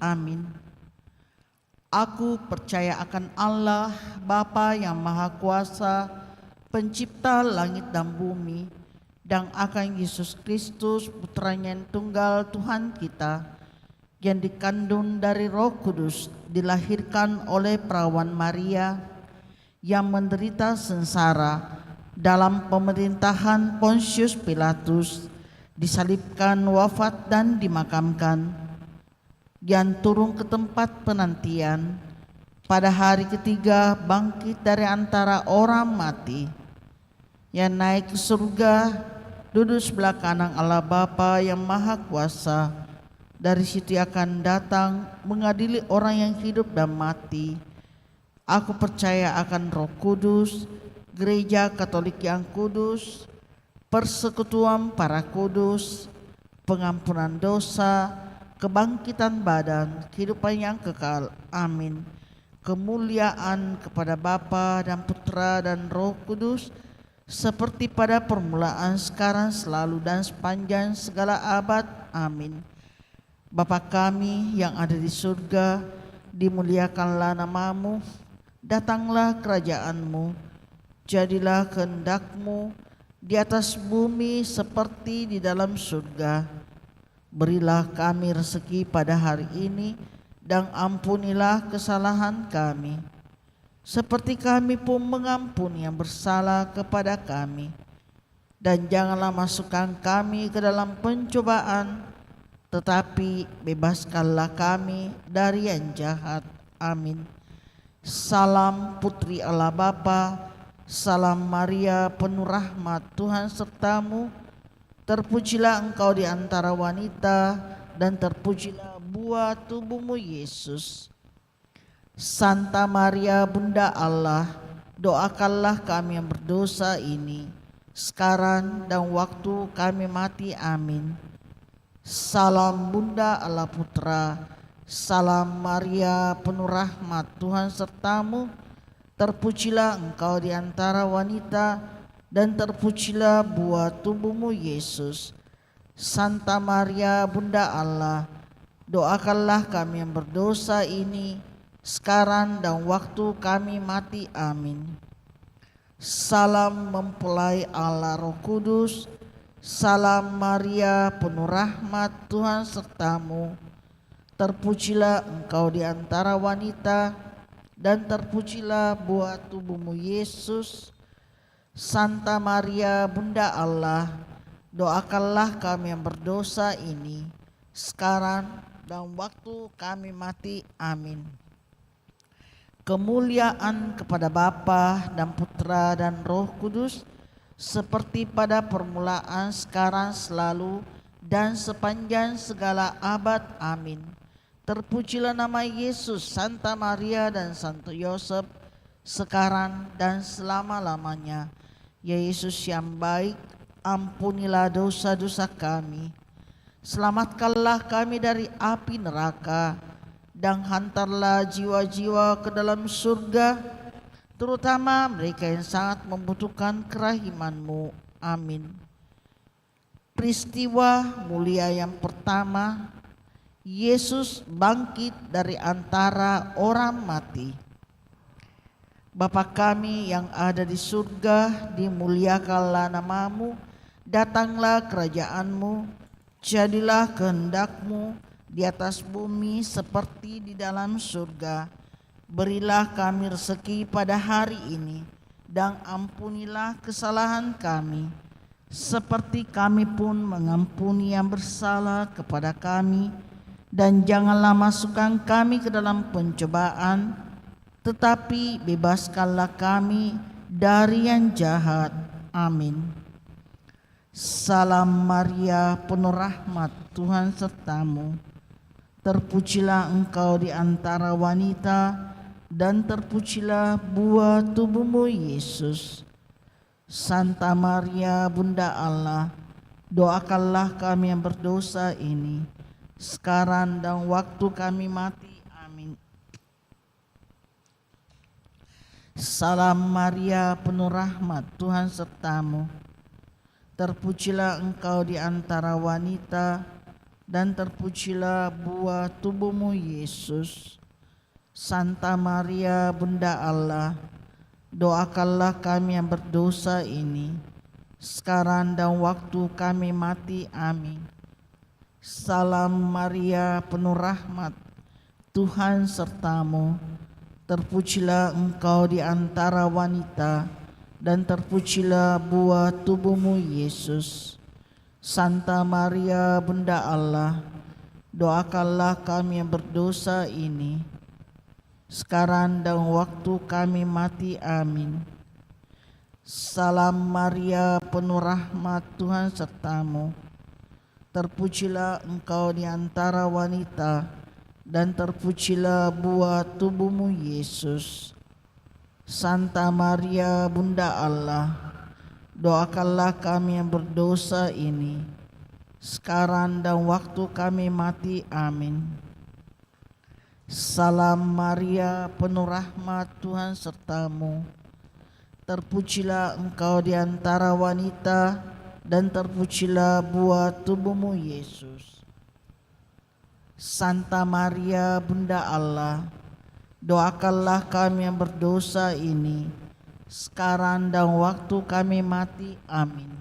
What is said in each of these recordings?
Amin. Aku percaya akan Allah, Bapa yang Maha Kuasa, Pencipta langit dan bumi, dan akan Yesus Kristus, Putranya yang tunggal Tuhan kita, yang dikandung dari Roh Kudus, dilahirkan oleh perawan Maria, yang menderita sengsara dalam pemerintahan Pontius Pilatus, disalibkan, wafat, dan dimakamkan, yang turun ke tempat penantian, pada hari ketiga bangkit dari antara orang mati, yang naik ke surga, duduk sebelah kanan Allah Bapa yang Maha Kuasa. Dari situ akan datang mengadili orang yang hidup dan mati. Aku percaya akan Roh Kudus, Gereja Katolik yang kudus, persekutuan para kudus, pengampunan dosa, kebangkitan badan, kehidupan yang kekal. Amin. Kemuliaan kepada Bapa dan Putra dan Roh Kudus, seperti pada permulaan, sekarang, selalu, dan sepanjang segala abad. Amin. Bapa kami yang ada di surga, dimuliakanlah namamu, datanglah kerajaanmu, jadilah kehendak-Mu di atas bumi seperti di dalam surga. Berilah kami rezeki pada hari ini, dan ampunilah kesalahan kami, seperti kami pun mengampuni yang bersalah kepada kami. Dan janganlah masukkan kami ke dalam pencobaan, tetapi bebaskanlah kami dari yang jahat. Amin. Salam Putri Allah Bapa, salam Maria penuh rahmat, Tuhan sertamu. Terpujilah engkau di antara wanita, dan terpujilah buah tubuhmu Yesus. Santa Maria Bunda Allah, doakanlah kami yang berdosa ini, sekarang dan waktu kami mati. Amin. Salam Bunda Allah Putra, salam Maria penuh rahmat, Tuhan sertamu. Terpujilah engkau di antara wanita, dan terpujilah buah tubuhmu Yesus. Santa Maria Bunda Allah, doakanlah kami yang berdosa ini, sekarang dan waktu kami mati. Amin. Salam mempelai Allah Roh Kudus, salam Maria penuh rahmat, Tuhan sertamu. Terpujilah engkau di antara wanita, dan terpujilah buah tubuhmu Yesus. Santa Maria Bunda Allah, doakanlah kami yang berdosa ini, sekarang dan waktu kami mati. Amin. Kemuliaan kepada Bapa dan Putra dan Roh Kudus, seperti pada permulaan, sekarang, selalu, dan sepanjang segala abad. Amin. Terpujilah nama Yesus, Santa Maria dan Santo Yosef, sekarang dan selama-lamanya. Ya Yesus yang baik, ampunilah dosa-dosa kami, selamatkanlah kami dari api neraka, dan hantarlah jiwa-jiwa ke dalam surga, terutama mereka yang sangat membutuhkan kerahiman-Mu. Amin. Peristiwa mulia yang pertama, Yesus bangkit dari antara orang mati. Bapa kami yang ada di surga, dimuliakanlah namamu, datanglah kerajaanmu, jadilah kehendak-Mu di atas bumi seperti di dalam surga. Berilah kami rezeki pada hari ini, dan ampunilah kesalahan kami, seperti kami pun mengampuni yang bersalah kepada kami. Dan janganlah masukkan kami ke dalam pencobaan, tetapi bebaskanlah kami dari yang jahat. Amin. Salam Maria penuh rahmat, Tuhan sertamu. Terpujilah engkau di antara wanita, dan terpujilah buah tubuhmu Yesus. Santa Maria Bunda Allah, doakanlah kami yang berdosa ini, sekarang dan waktu kami mati. Amin. Salam Maria penuh rahmat, Tuhan sertamu. Terpujilah engkau di antara wanita, dan terpujilah buah tubuhmu Yesus. Santa Maria Bunda Allah, doakanlah kami yang berdosa ini, sekarang dan waktu kami mati. Amin. Salam Maria, penuh rahmat, Tuhan sertamu. Terpujilah engkau di antara wanita, dan terpujilah buah tubuhmu Yesus. Santa Maria Bunda Allah, doakanlah kami yang berdosa ini, sekarang dan waktu kami mati. Amin. Salam Maria, penuh rahmat, Tuhan sertamu. Terpujilah engkau di antara wanita, dan terpujilah buah tubuhmu Yesus. Santa Maria Bunda Allah, doakanlah kami yang berdosa ini, sekarang dan waktu kami mati. Amin. Salam Maria, penuh rahmat, Tuhan sertamu. Terpujilah engkau di antara wanita, dan terpujilah buah tubuhmu Yesus. Santa Maria Bunda Allah, doakanlah kami yang berdosa ini, sekarang dan waktu kami mati. Amin.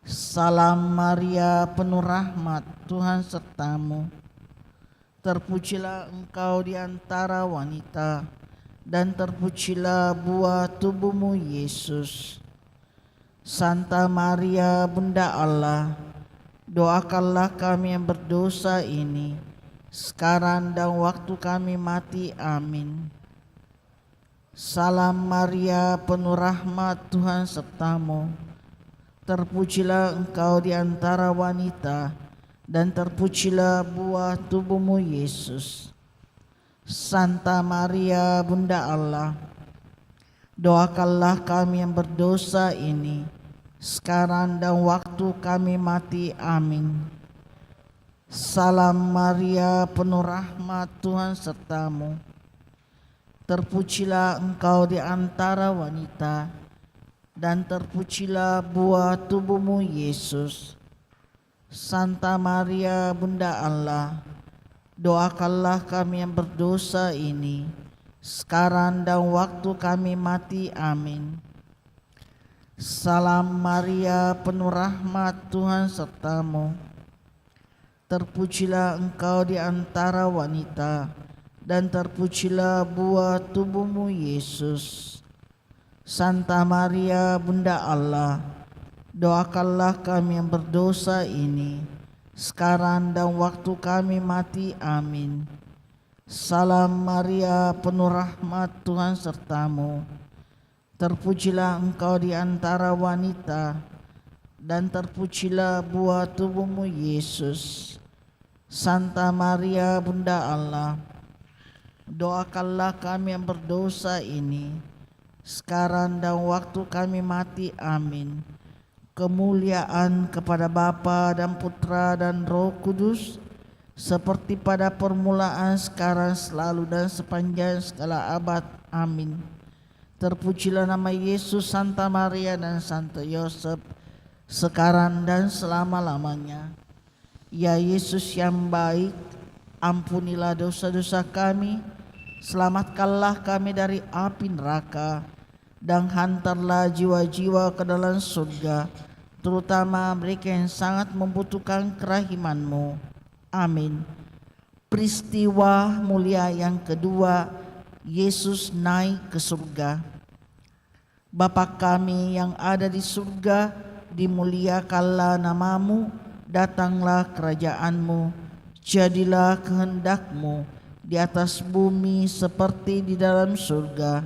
Salam Maria, penuh rahmat, Tuhan sertamu. Terpujilah engkau di antara wanita, dan terpujilah buah tubuhmu Yesus. Santa Maria Bunda Allah, doakanlah kami yang berdosa ini, sekarang dan waktu kami mati. Amin. Salam Maria, penuh rahmat, Tuhan sertamu. Terpujilah engkau di antara wanita, dan terpujilah buah tubuhmu Yesus. Santa Maria Bunda Allah, doakanlah kami yang berdosa ini, sekarang dan waktu kami mati. Amin. Salam Maria, penuh rahmat, Tuhan sertamu. Terpujilah engkau di antara wanita, dan terpujilah buah tubuhmu Yesus. Santa Maria Bunda Allah, doakanlah kami yang berdosa ini, sekarang dan waktu kami mati. Amin. Salam Maria, penuh rahmat, Tuhan sertamu. Terpujilah engkau di antara wanita, dan terpujilah buah tubuhmu Yesus. Santa Maria Bunda Allah, doakanlah kami yang berdosa ini, sekarang dan waktu kami mati. Amin. Salam Maria, penuh rahmat, Tuhan sertamu. Terpujilah engkau di antara wanita, dan terpujilah buah tubuhmu Yesus. Santa Maria Bunda Allah, doakanlah kami yang berdosa ini, sekarang dan waktu kami mati. Amin. Kemuliaan kepada Bapa dan Putra dan Roh Kudus, seperti pada permulaan, sekarang, selalu, dan sepanjang segala abad. Amin. Terpujilah nama Yesus, Santa Maria, dan Santo Yosef, sekarang dan selama-lamanya. Ya Yesus yang baik, ampunilah dosa-dosa kami, selamatkanlah kami dari api neraka, dan hantarlah jiwa-jiwa ke dalam surga, terutama mereka yang sangat membutuhkan kerahiman-Mu. Amin. Peristiwa mulia yang kedua, Yesus naik ke surga. Bapa kami yang ada di surga, dimuliakanlah nama-Mu, datanglah kerajaan-Mu, jadilah kehendak-Mu di atas bumi seperti di dalam surga.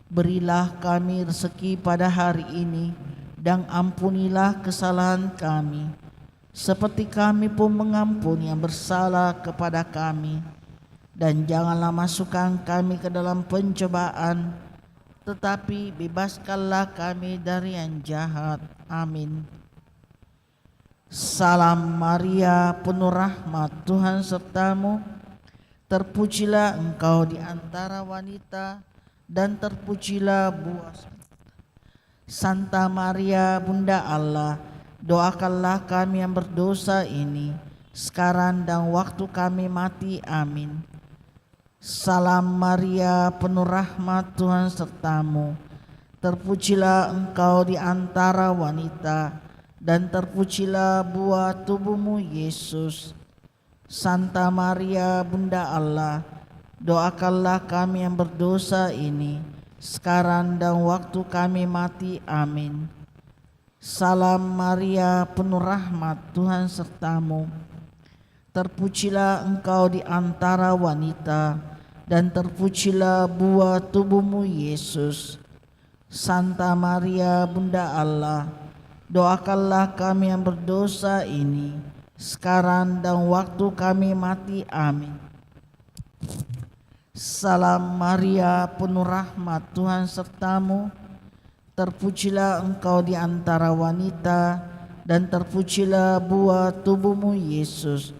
Berilah kami rezeki pada hari ini, dan ampunilah kesalahan kami, seperti kami pun mengampuni yang bersalah kepada kami. Dan janganlah masukkan kami ke dalam pencobaan, tetapi bebaskanlah kami dari yang jahat. Amin. Salam Maria, penuh rahmat, Tuhan sertamu. Terpujilah engkau di antara wanita, dan terpujilah buah. Santa Maria Bunda Allah, doakanlah kami yang berdosa ini, sekarang dan waktu kami mati. Amin. Salam Maria, penuh rahmat, Tuhan sertamu. Terpujilah engkau di antara wanita, dan terpujilah buah tubuhmu, Yesus. Santa Maria, Bunda Allah, doakanlah kami yang berdosa ini, sekarang dan waktu kami mati. Amin. Salam Maria, penuh rahmat, Tuhan sertamu. Terpujilah engkau di antara wanita, dan terpujilah buah tubuhmu, Yesus. Santa Maria, Bunda Allah, doakanlah kami yang berdosa ini, sekarang dan waktu kami mati. Amin. Salam Maria, penuh rahmat, Tuhan sertamu. Terpujilah engkau di antara wanita, dan terpujilah buah tubuhmu, Yesus.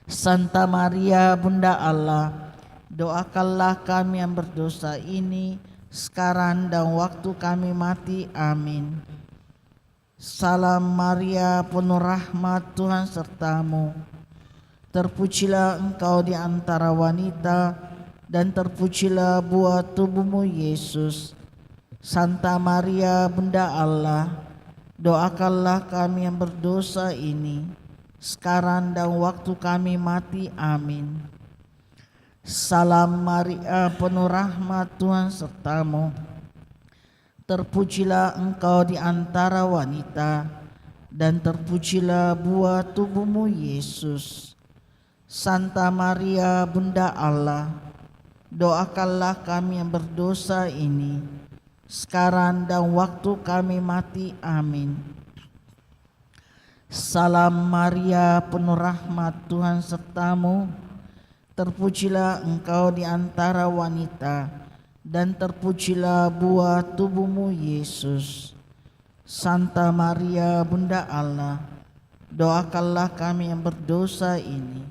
Santa Maria, Bunda Allah, doakanlah kami yang berdosa ini, sekarang dan waktu kami mati. Amin. Salam Maria, penuh rahmat, Tuhan sertamu. Terpujilah engkau di antara wanita, dan terpujilah buah tubuhmu, Yesus. Santa Maria, Bunda Allah, doakanlah kami yang berdosa ini, sekarang dan waktu kami mati. Amin. Salam Maria, penuh rahmat, Tuhan sertamu. Terpujilah engkau di antara wanita, dan terpujilah buah tubuhmu, Yesus. Santa Maria, Bunda Allah, doakanlah kami yang berdosa ini, sekarang dan waktu kami mati. Amin. Salam Maria, penuh rahmat, Tuhan sertamu. Terpujilah engkau di antara wanita, dan terpujilah buah tubuhmu, Yesus. Santa Maria, Bunda Allah, doakanlah kami yang berdosa ini,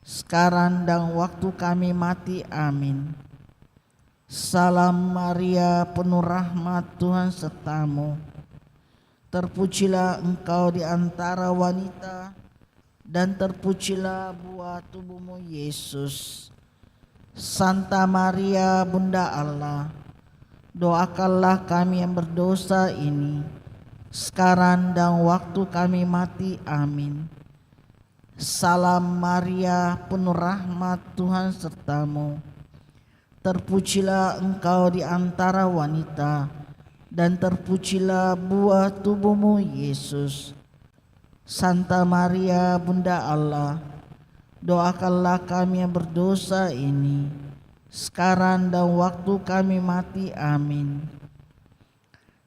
sekarang dan waktu kami mati. Amin. Salam Maria, penuh rahmat, Tuhan sertamu. Terpujilah engkau di antara wanita, dan terpujilah buah tubuhmu, Yesus. Santa Maria, Bunda Allah, doakanlah kami yang berdosa ini, sekarang dan waktu kami mati. Amin. Salam Maria, penuh rahmat, Tuhan sertamu. Terpujilah engkau di antara wanita, dan terpujilah buah tubuhmu, Yesus. Santa Maria, Bunda Allah, doakanlah kami yang berdosa ini, sekarang dan waktu kami mati. Amin.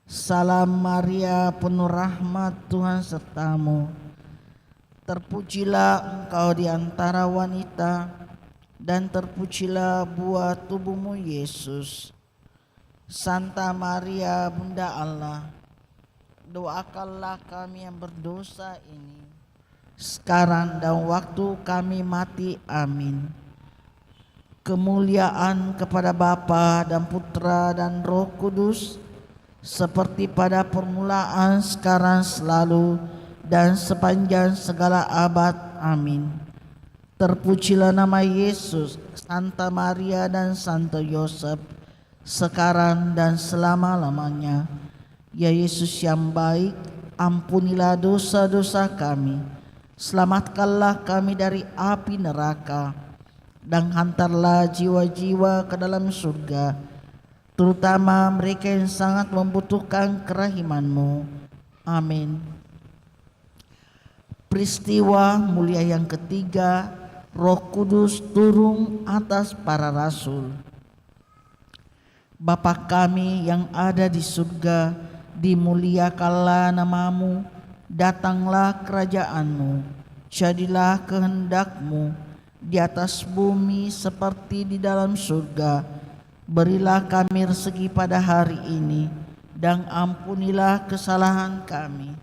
Salam Maria, penuh rahmat, Tuhan sertamu. Terpujilah engkau di antara wanita, dan terpujilah buah tubuhmu, Yesus. Santa Maria, Bunda Allah, doakanlah kami yang berdosa ini, sekarang dan waktu kami mati. Amin. Kemuliaan kepada Bapa dan Putra dan Roh Kudus, seperti pada permulaan, sekarang, selalu, dan sepanjang segala abad. Amin. Terpujilah nama Yesus, Santa Maria dan Santo Yosef, sekarang dan selama-lamanya. Ya Yesus yang baik, ampunilah dosa-dosa kami, selamatkanlah kami dari api neraka, dan hantarlah jiwa-jiwa ke dalam surga, terutama mereka yang sangat membutuhkan kerahiman-Mu. Amin. Peristiwa mulia yang ketiga, Roh Kudus turun atas para rasul. Bapa kami yang ada di surga, dimuliakanlah nama-Mu, datanglah kerajaan-Mu, jadilah kehendak-Mu di atas bumi seperti di dalam surga. Berilah kami rezeki pada hari ini, dan ampunilah kesalahan kami,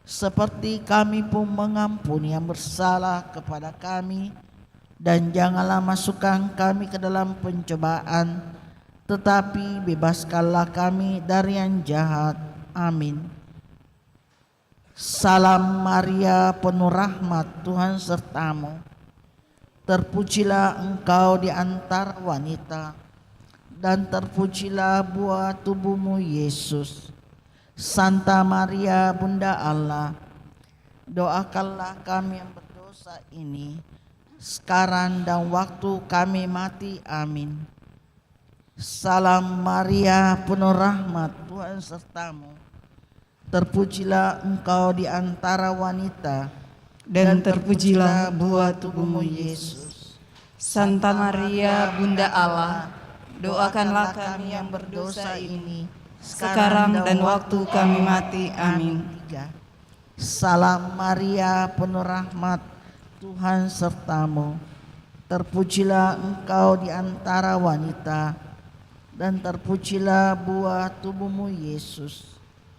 seperti kami pun mengampuni yang bersalah kepada kami. Dan janganlah masukkan kami ke dalam pencobaan, tetapi bebaskanlah kami dari yang jahat. Amin. Salam Maria, penuh rahmat, Tuhan sertamu. Terpujilah engkau di antara wanita, dan terpujilah buah tubuhmu Yesus. Santa Maria, Bunda Allah, doakanlah kami yang berdosa ini, sekarang dan waktu kami mati. Amin. Salam Maria, penuh rahmat, Tuhan sertamu. Terpujilah engkau di antara wanita, dan terpujilah buah tubuhmu Yesus. Santa Maria, Bunda Allah, doakanlah kami yang berdosa ini, sekarang dan waktu kami mati. Amin. Salam Maria, penuh rahmat, Tuhan sertamu. Terpujilah engkau di antara wanita, dan terpujilah buah tubuhmu Yesus.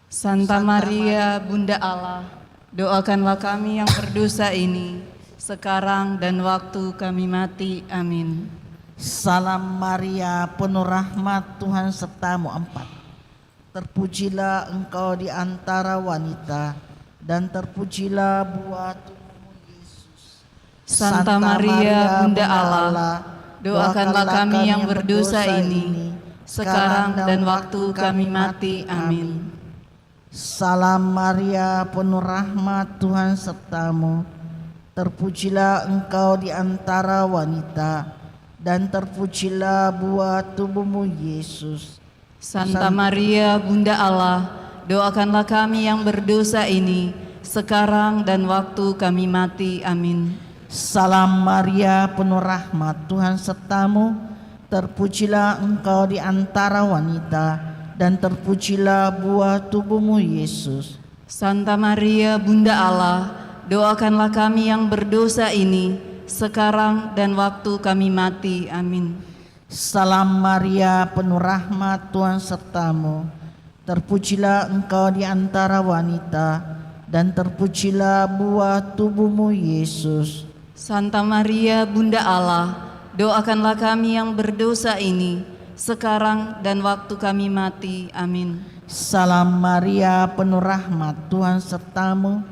Santa Maria, Bunda Allah, doakanlah kami yang berdosa ini, sekarang dan waktu kami mati. Amin. Salam Maria, penuh rahmat, Tuhan sertamu. 4. Terpujilah engkau di antara wanita, dan terpujilah buah tubuhmu Yesus. Santa Maria, Bunda Allah, doakanlah kami yang berdosa ini, sekarang dan waktu kami mati. Amin. Salam Maria, penuh rahmat, Tuhan sertamu. Terpujilah engkau di antara wanita, dan terpujilah buah tubuhmu Yesus. Santa Maria, Bunda Allah, doakanlah kami yang berdosa ini, sekarang dan waktu kami mati. Amin. Salam Maria, penuh rahmat, Tuhan sertamu. Terpujilah engkau di antara wanita, dan terpujilah buah tubuhmu Yesus. Santa Maria, Bunda Allah, doakanlah kami yang berdosa ini, sekarang dan waktu kami mati. Amin. Salam Maria, penuh rahmat, Tuhan sertamu. Terpujilah engkau di antara wanita, dan terpujilah buah tubuhmu Yesus. Santa Maria, Bunda Allah, doakanlah kami yang berdosa ini, sekarang dan waktu kami mati. Amin. Salam Maria, penuh rahmat, Tuhan sertamu.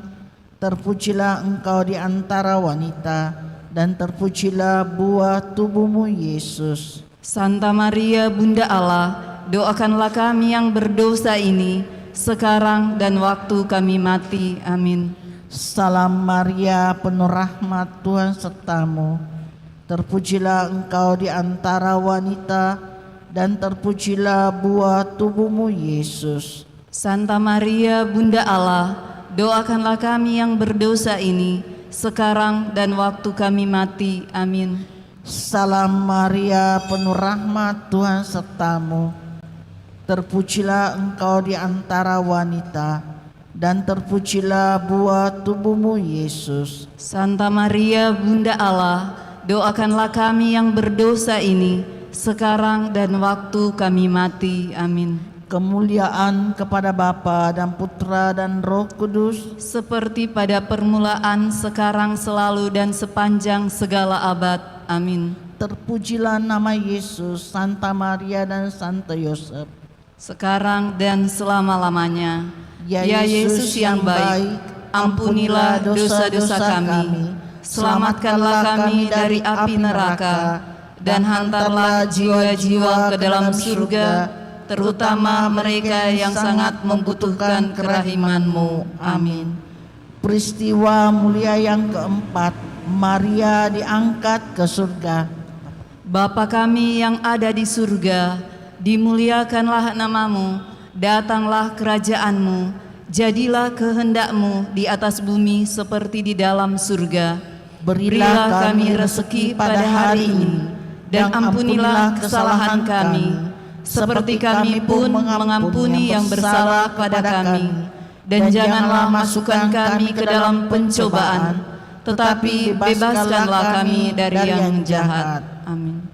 Terpujilah engkau di antara wanita, dan terpujilah buah tubuhmu Yesus. Santa Maria, Bunda Allah, doakanlah kami yang berdosa ini, sekarang dan waktu kami mati. Amin. Salam Maria, penuh rahmat, Tuhan sertamu. Terpujilah engkau di antara wanita, dan terpujilah buah tubuhmu Yesus. Santa Maria, Bunda Allah, doakanlah kami yang berdosa ini, sekarang dan waktu kami mati. Amin. Salam Maria, penuh rahmat, Tuhan sertamu. Terpujilah engkau di antara wanita, dan terpujilah buah tubuhmu Yesus. Santa Maria, Bunda Allah, doakanlah kami yang berdosa ini, sekarang dan waktu kami mati. Amin. Kemuliaan kepada Bapa dan Putra dan Roh Kudus, seperti pada permulaan, sekarang, selalu, dan sepanjang segala abad. Amin. Terpujilah nama Yesus, Santa Maria dan Santo Yosef, sekarang dan selama-lamanya. Ya Yesus yang baik, ampunilah dosa-dosa kami, selamatkanlah kami dari api neraka, dan hantarlah jiwa-jiwa ke dalam surga, terutama mereka yang sangat membutuhkan kerahiman-Mu. Amin. Peristiwa mulia yang keempat, Maria diangkat ke surga. Bapa kami yang ada di surga, dimuliakanlah nama-Mu, datanglah kerajaan-Mu, jadilah kehendak-Mu di atas bumi seperti di dalam surga. Berilah kami rezeki pada hari ini, dan ampunilah kesalahan kami, seperti kami pun mengampuni yang bersalah pada kami. Dan janganlah masukkan kami ke dalam pencobaan, tetapi bebaskanlah kami dari yang jahat. Amin.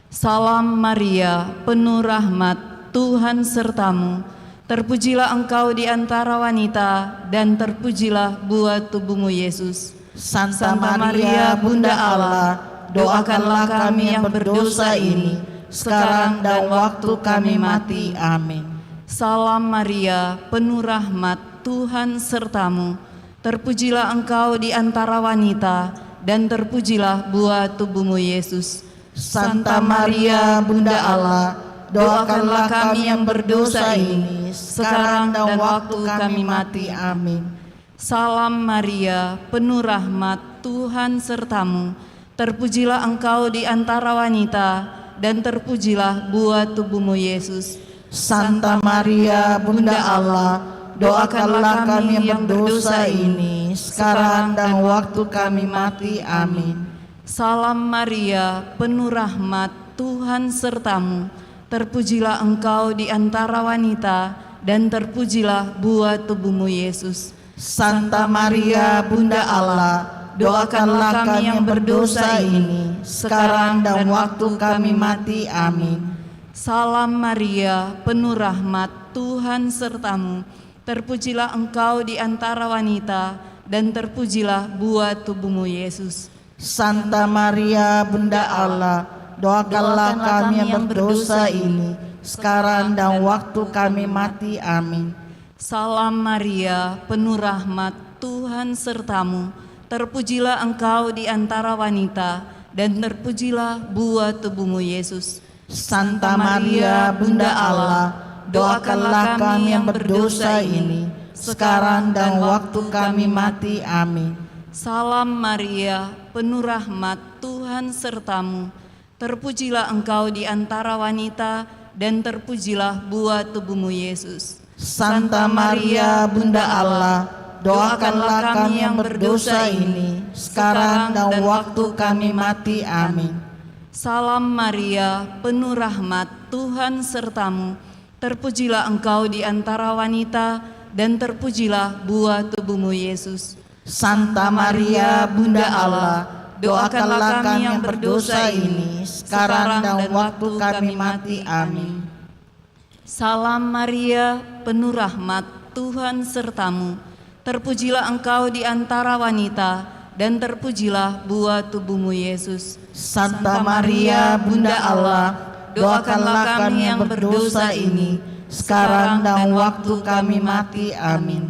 Salam Maria, penuh rahmat, Tuhan sertamu. Terpujilah engkau di antara wanita, dan terpujilah buah tubuhmu Yesus. Santa Maria, Bunda Allah, doakanlah kami yang berdosa ini, sekarang dan waktu kami mati. Amin. Salam Maria, penuh rahmat, Tuhan sertamu. Terpujilah engkau di antara wanita, dan terpujilah buah tubuhmu Yesus. Santa Maria, Bunda Allah, doakanlah kami yang berdosa ini, sekarang dan waktu kami mati. Amin. Salam Maria, penuh rahmat, Tuhan sertamu. Terpujilah engkau di antara wanita, dan terpujilah buah tubuhmu Yesus. Santa Maria, Bunda Allah, doakanlah kami yang berdosa ini, sekarang dan waktu kami mati. Amin. Salam Maria, penuh rahmat, Tuhan sertamu. Terpujilah engkau di antara wanita, dan terpujilah buah tubuhmu Yesus. Santa Maria, Bunda Allah, doakanlah kami yang berdosa ini, sekarang dan waktu kami mati. Amin. Salam Maria, penuh rahmat, Tuhan sertamu. Terpujilah engkau di antara wanita, dan terpujilah buah tubuhmu Yesus. Santa Maria, Bunda Allah, doakanlah kami yang berdosa ini, sekarang dan waktu kami mati. Amin. Salam Maria, penuh rahmat, Tuhan sertamu. Terpujilah engkau di antara wanita, dan terpujilah buah tubuhmu Yesus. Santa Maria, Bunda Allah, doakanlah kami yang berdosa ini, sekarang dan waktu kami mati. Amin. Salam Maria, penuh rahmat, Tuhan sertamu. Terpujilah engkau di antara wanita, dan terpujilah buah tubuhmu Yesus. Santa Maria, Bunda Allah, doakanlah kami yang berdosa ini, sekarang dan waktu kami mati. Amin. Salam Maria, penuh rahmat, Tuhan sertamu. Terpujilah engkau di antara wanita, dan terpujilah buah tubuhmu Yesus. Santa Maria, Bunda Allah, doakanlah kami yang berdosa ini, sekarang dan waktu kami mati. Amin. Salam Maria, penuh rahmat, Tuhan sertamu. Terpujilah engkau di antara wanita, dan terpujilah buah tubuhmu Yesus. Santa Maria, Bunda Allah, doakanlah kami yang berdosa ini, sekarang dan waktu kami mati. Amin.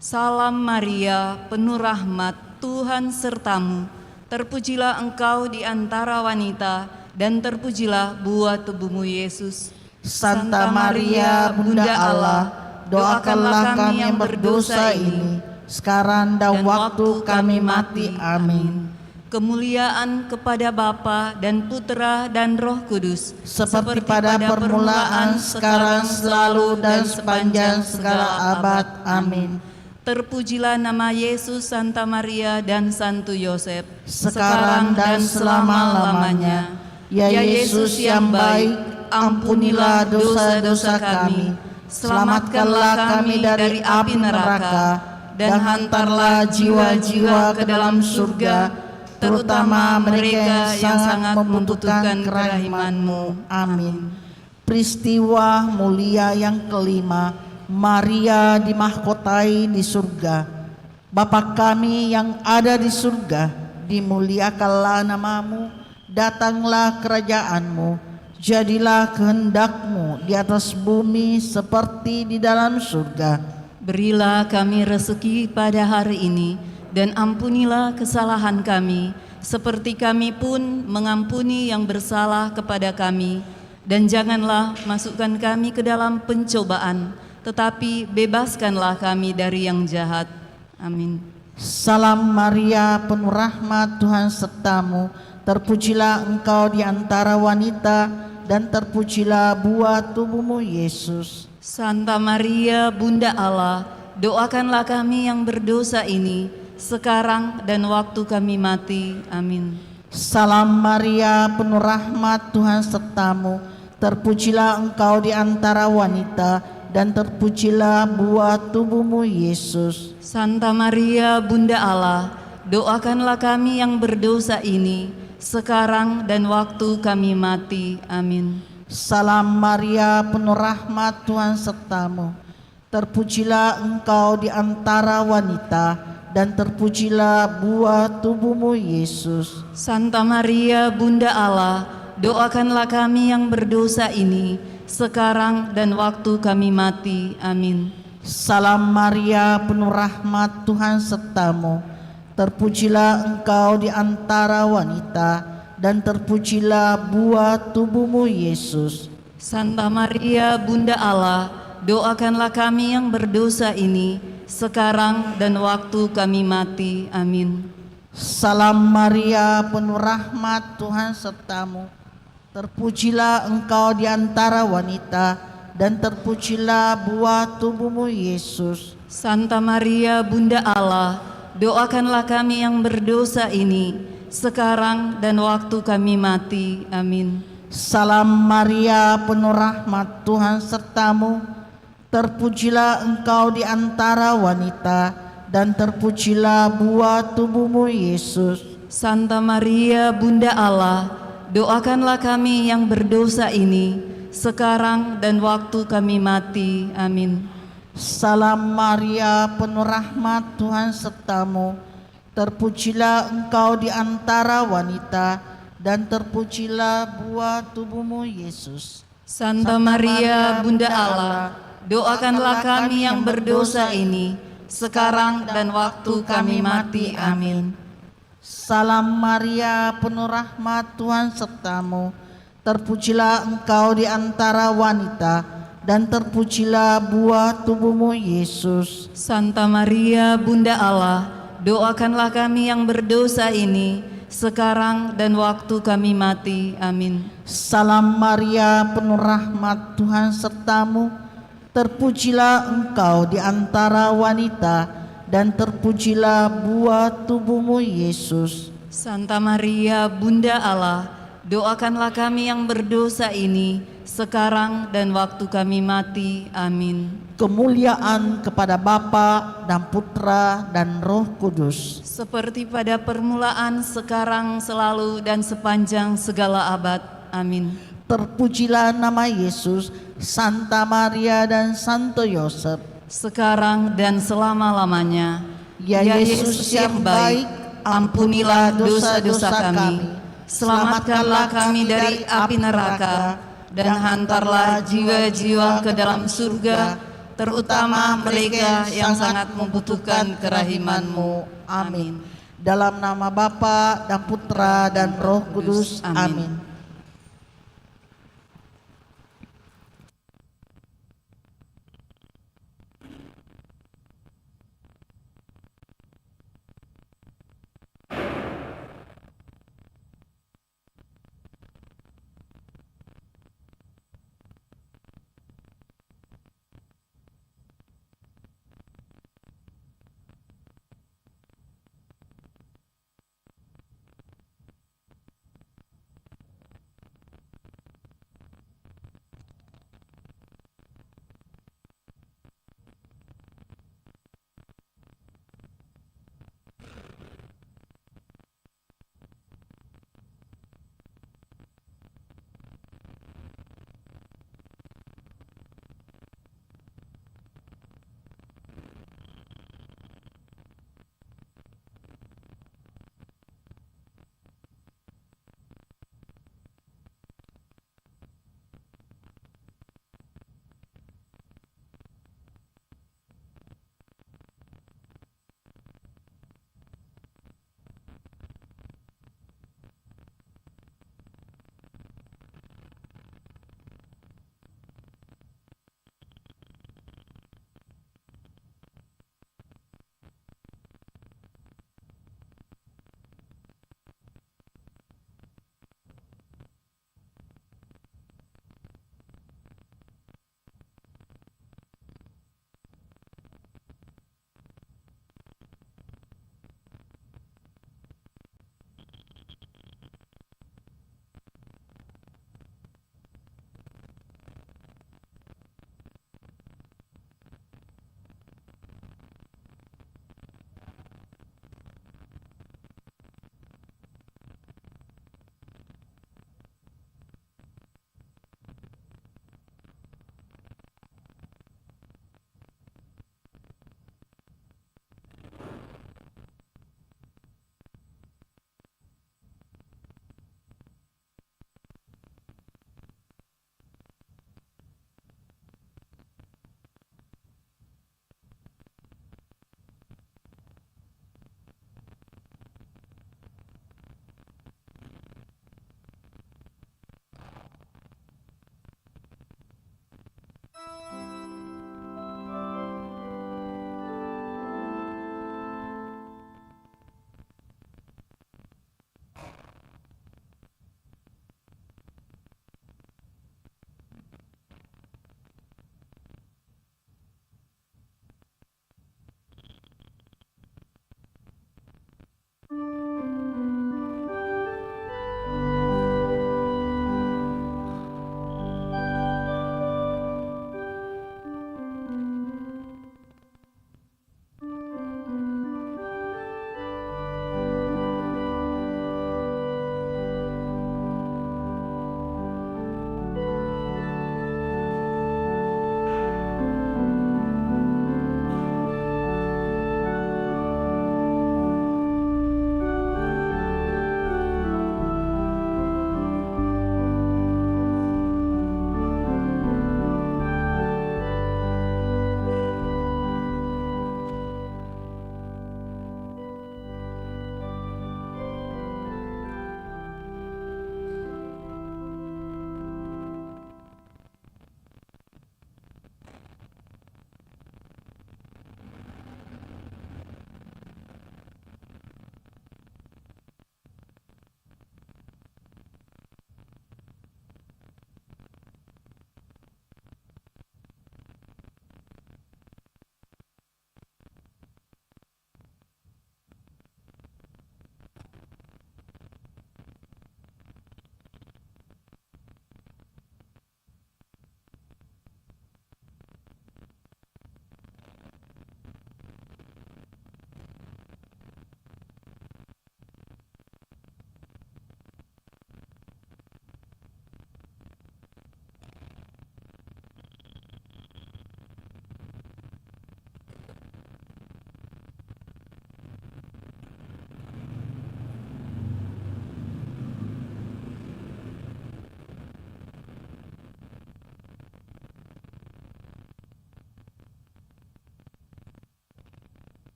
Salam Maria, penuh rahmat, Tuhan sertamu. Terpujilah engkau di antara wanita, dan terpujilah buah tubuhmu Yesus. Santa Maria, Bunda Allah, doakanlah kami yang berdosa ini, sekarang dan waktu kami mati. Amin. Kemuliaan kepada Bapa dan Putera dan Roh Kudus, seperti pada permulaan, sekarang, selalu, dan sepanjang segala abad. Amin. Terpujilah nama Yesus, Santa Maria, dan Santo Yosef, sekarang dan selama-lamanya. Ya Yesus yang baik, ampunilah dosa-dosa kami, selamatkanlah kami dari api neraka, dan hantarlah jiwa-jiwa ke dalam surga, terutama mereka yang sangat membutuhkan kerahiman-Mu. Amin. Peristiwa mulia yang kelima, Maria dimahkotai di surga. Bapa kami yang ada di surga, dimuliakanlah nama-Mu, datanglah kerajaan-Mu, jadilah kehendak-Mu di atas bumi seperti di dalam surga. Berilah kami rezeki pada hari ini, dan ampunilah kesalahan kami, seperti kami pun mengampuni yang bersalah kepada kami. Dan janganlah masukkan kami ke dalam pencobaan, tetapi bebaskanlah kami dari yang jahat. Amin. Salam Maria, penuh rahmat, Tuhan sertamu. Terpujilah engkau di antara wanita, dan terpujilah buah tubuhmu Yesus. Santa Maria, Bunda Allah, doakanlah kami yang berdosa ini, sekarang dan waktu kami mati. Amin. Salam Maria, penuh rahmat, Tuhan sertamu. Terpujilah engkau di antara wanita, dan terpujilah buah tubuhmu Yesus. Santa Maria, Bunda Allah, doakanlah kami yang berdosa ini, sekarang dan waktu kami mati. Amin. Salam Maria, penuh rahmat, Tuhan sertamu. Terpujilah engkau di antara wanita, dan terpujilah buah tubuhmu Yesus. Santa Maria, Bunda Allah, doakanlah kami yang berdosa ini, sekarang dan waktu kami mati. Amin. Salam Maria, penuh rahmat, Tuhan sertamu. Terpujilah engkau di antara wanita, dan terpujilah buah tubuhmu, Yesus. Santa Maria, Bunda Allah, doakanlah kami yang berdosa ini, sekarang dan waktu kami mati. Amin. Salam Maria, penuh rahmat, Tuhan sertamu. Terpujilah engkau di antara wanita, dan terpujilah buah tubuhmu, Yesus. Santa Maria, Bunda Allah, doakanlah kami yang berdosa ini, sekarang dan waktu kami mati. Amin. Salam Maria, penuh rahmat, Tuhan sertamu. Terpujilah engkau di antara wanita, dan terpujilah buah tubuhmu, Yesus. Santa Maria, Bunda Allah, doakanlah kami yang berdosa ini, sekarang dan waktu kami mati. Amin. Salam Maria, penuh rahmat, Tuhan sertamu. Terpujilah engkau di antara wanita, dan terpujilah buah tubuhmu, Yesus. Santa Maria, Bunda Allah, doakanlah kami yang berdosa ini, sekarang dan waktu kami mati. Amin. Salam Maria, penuh rahmat, Tuhan sertamu. Terpujilah engkau di antara wanita, dan terpujilah buah tubuhmu, Yesus. Santa Maria, Bunda Allah, doakanlah kami yang berdosa ini, sekarang dan waktu kami mati. Amin. Salam Maria, penuh rahmat, Tuhan sertamu. Terpujilah engkau di antara wanita, dan terpujilah buah tubuhmu, Yesus. Santa Maria, Bunda Allah, doakanlah kami yang berdosa ini, sekarang dan waktu kami mati. Amin. Kemuliaan kepada Bapa dan Putra dan Roh Kudus. Seperti pada permulaan, sekarang, selalu, dan sepanjang segala abad. Amin. Terpujilah nama Yesus, Santa Maria dan Santo Yosef. Sekarang dan selama-lamanya. Ya Yesus yang baik, ampunilah dosa-dosa kami. Selamatkanlah kami dari api neraka, dan hantarlah jiwa-jiwa ke dalam surga, terutama mereka yang sangat membutuhkan kerahiman-Mu. Amin. Dalam nama Bapa dan Putra dan Roh Kudus. Amin.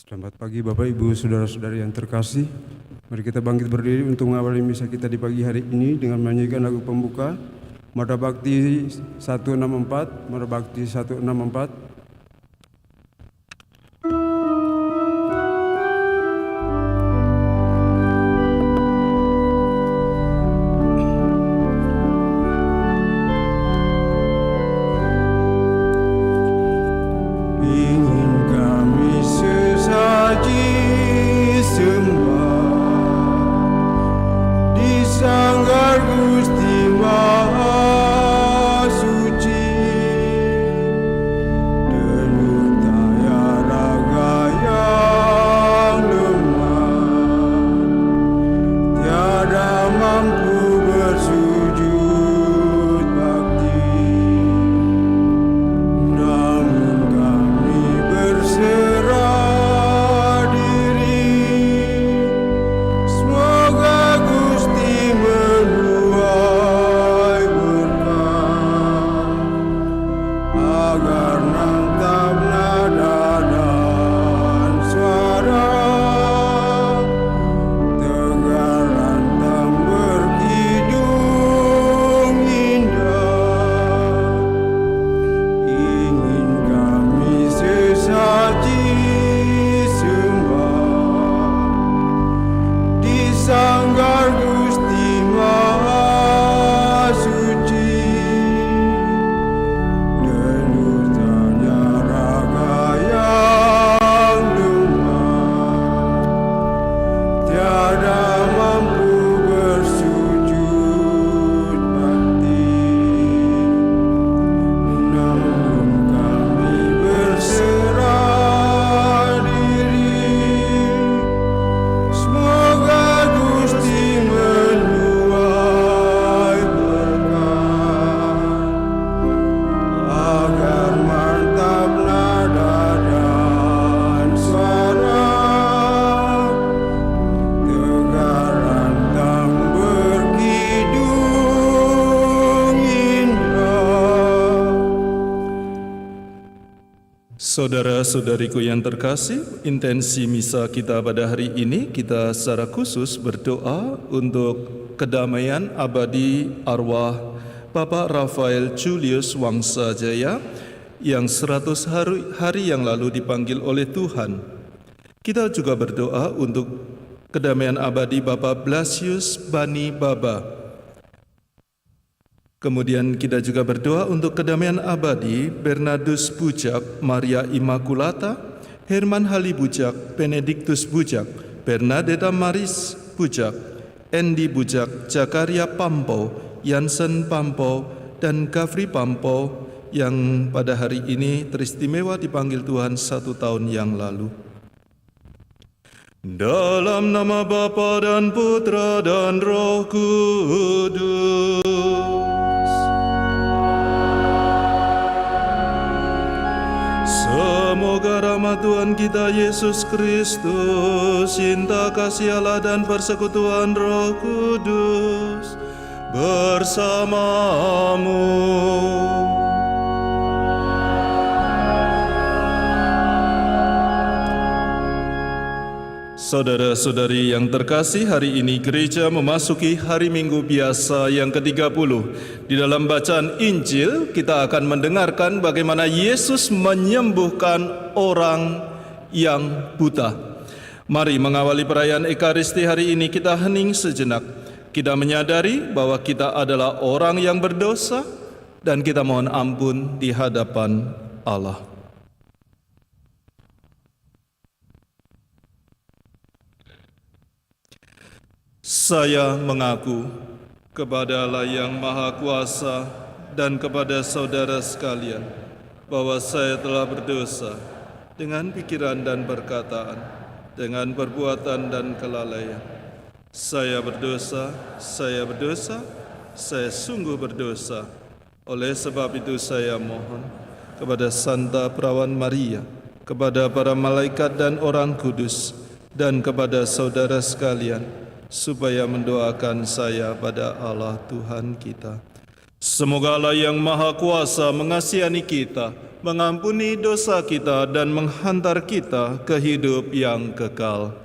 Selamat pagi Bapak Ibu Saudara-saudari yang terkasih. Mari kita bangkit berdiri untuk mengawali misa kita di pagi hari ini dengan menyanyikan lagu pembuka Mada Bakti 164, Mada Bakti 164. Saudara-saudariku yang terkasih, intensi misa kita pada hari ini, kita secara khusus berdoa untuk kedamaian abadi arwah Bapak Rafael Julius Wangsajaya yang 100 hari yang lalu dipanggil oleh Tuhan. Kita juga berdoa untuk kedamaian abadi Bapak Blasius Bani Baba. Kemudian kita juga berdoa untuk kedamaian abadi Bernardus Bujak, Maria Immaculata, Herman Hali Bujak, Benediktus Bujak, Bernadetta Maris Bujak, Endi Bujak, Zakaria Pampo, Yansen Pampo, dan Gafri Pampo yang pada hari ini teristimewa dipanggil Tuhan 1 tahun yang lalu. Dalam nama Bapa dan Putra dan Roh Kudus. Semoga rahmat Tuhan kita Yesus Kristus, cinta kasih Allah dan persekutuan Roh Kudus bersamamu. Saudara-saudari yang terkasih, hari ini gereja memasuki hari Minggu biasa yang ke-30. Di dalam bacaan Injil, kita akan mendengarkan bagaimana Yesus menyembuhkan orang yang buta. Mari mengawali perayaan Ekaristi hari ini, kita hening sejenak. Kita menyadari bahwa kita adalah orang yang berdosa dan kita mohon ampun di hadapan Allah. Saya mengaku kepada Allah yang Maha Kuasa dan kepada saudara sekalian bahwa saya telah berdosa dengan pikiran dan perkataan, dengan perbuatan dan kelalaian. Saya berdosa, saya sungguh berdosa. Oleh sebab itu saya mohon kepada Santa Perawan Maria, kepada para malaikat dan orang kudus, dan kepada saudara sekalian, supaya mendoakan saya pada Allah Tuhan kita. Semoga Allah yang Maha Kuasa mengasihani kita, mengampuni dosa kita, dan menghantar kita ke hidup yang kekal.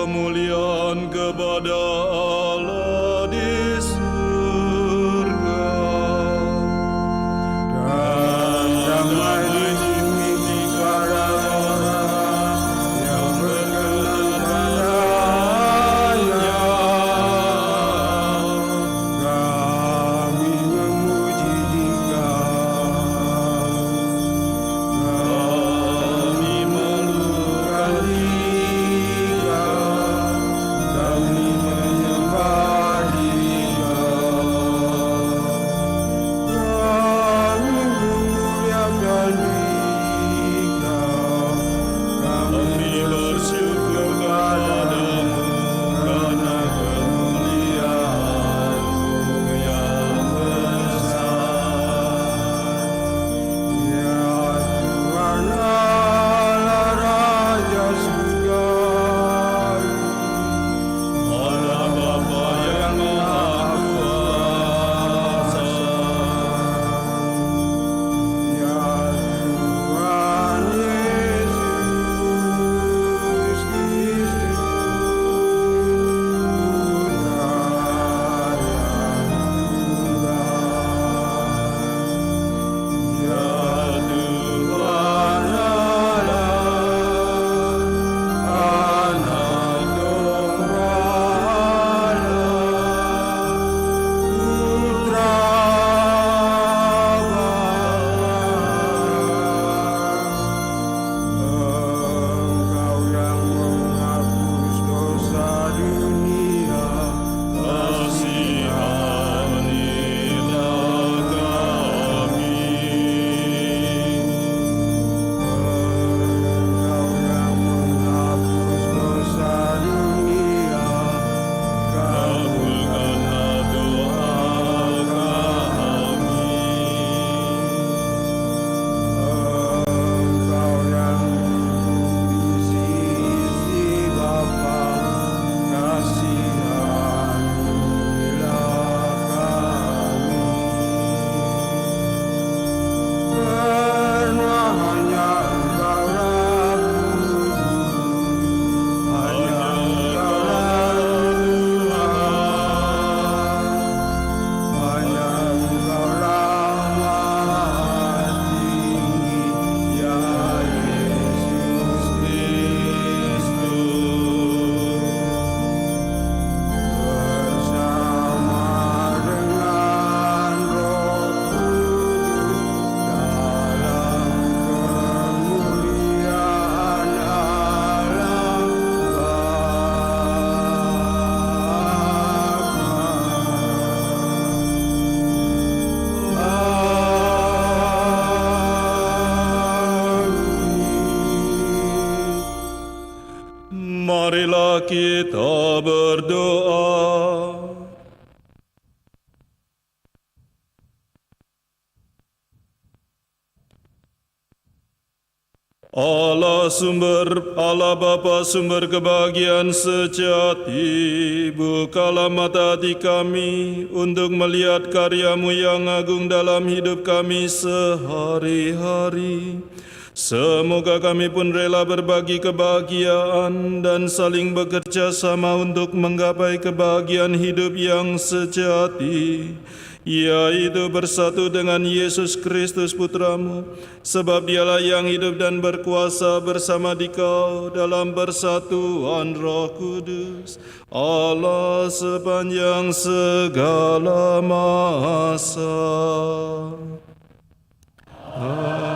Kemuliaan kepada Allah di surga Dan damai dimiliki para orang yang berkenan padanya. Kami memuji Dikau, kami melukan Dikau, kami menyembah Marilah kita berdoa. Allah Bapa sumber kebahagiaan sejati, bukalah mata hati kami untuk melihat karya-Mu yang agung dalam hidup kami sehari-hari. Semoga kami pun rela berbagi kebahagiaan dan saling bekerja sama untuk menggapai kebahagiaan hidup yang sejati, yaitu bersatu dengan Yesus Kristus Putra-Mu, sebab Dialah yang hidup dan berkuasa bersama Dikau dalam persatuan Roh Kudus, Allah sepanjang segala masa. Amin.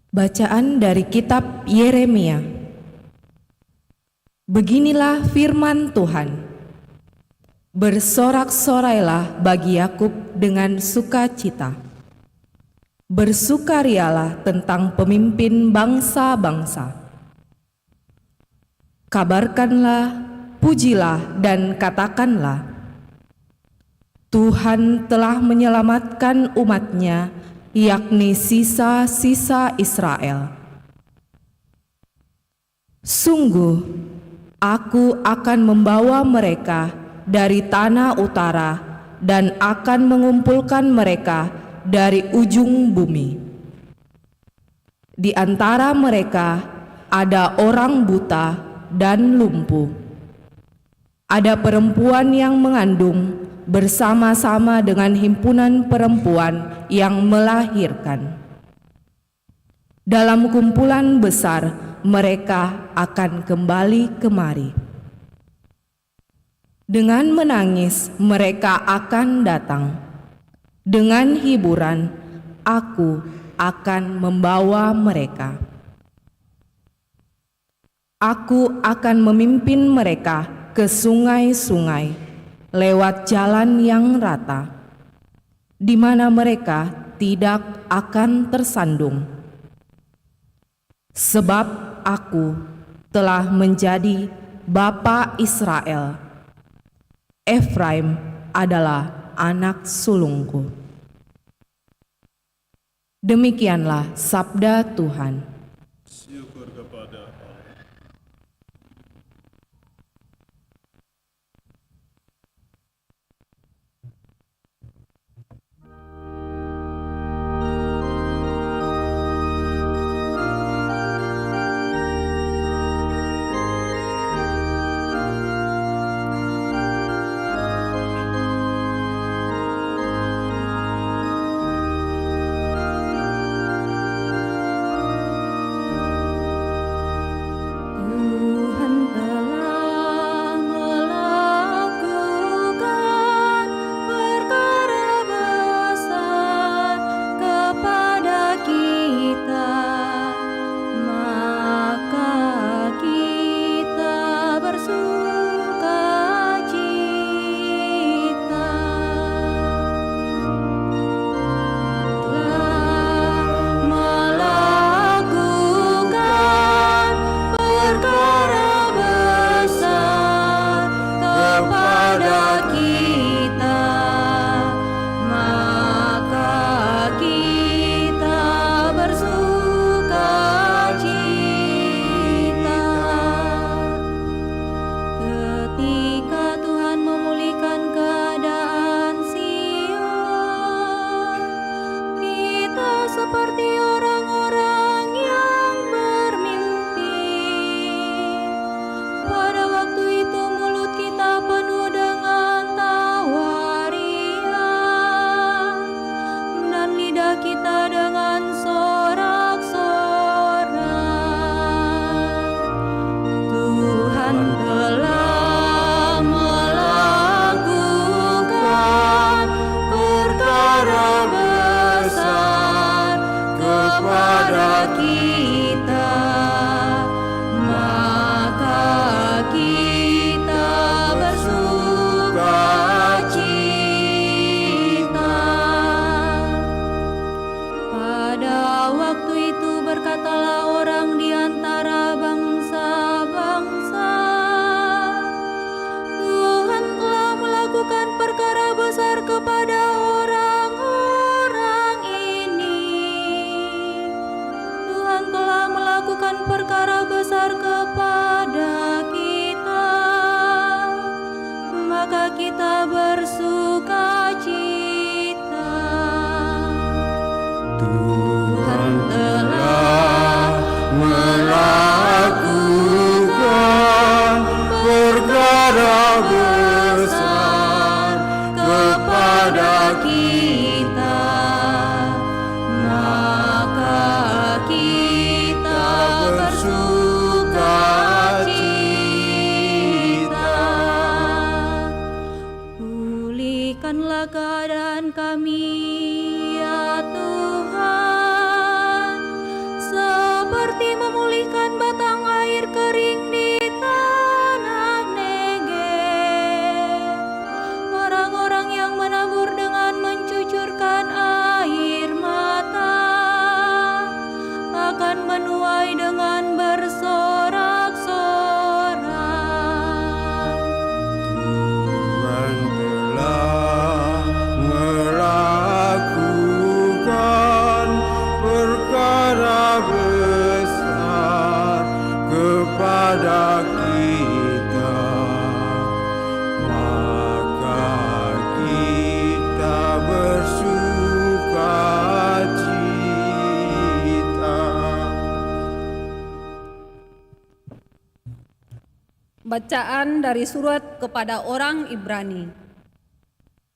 Bacaan dari kitab Yeremia. Beginilah firman Tuhan. Bersorak-sorailah bagi Yakub dengan sukacita. Bersukarialah tentang pemimpin bangsa-bangsa. Kabarkanlah, pujilah dan katakanlah, Tuhan telah menyelamatkan umat-Nya, yakni sisa-sisa Israel. Sungguh, Aku akan membawa mereka dari tanah utara dan akan mengumpulkan mereka dari ujung bumi. Di antara mereka ada orang buta dan lumpuh. Ada perempuan yang mengandung bersama-sama dengan himpunan perempuan yang melahirkan. Dalam kumpulan besar mereka akan kembali kemari. Dengan menangis mereka akan datang. Dengan hiburan Aku akan membawa mereka. Aku akan memimpin mereka ke sungai-sungai lewat jalan yang rata, di mana mereka tidak akan tersandung. Sebab Aku telah menjadi Bapa Israel. Efraim adalah anak sulungku. Demikianlah sabda Tuhan. Syukur kepada Allah. segala keadaan kami, ya Tuhan, seperti memulihkan batang air kering di tanah Negev. Orang-orang yang menabur dengan mencucurkan air mata akan menuai dengan bersorak-sorak. Tuhan telah melakukan perkara besar kepada kita, maka kita bersuka cita. Bacaan dari surat kepada orang Ibrani.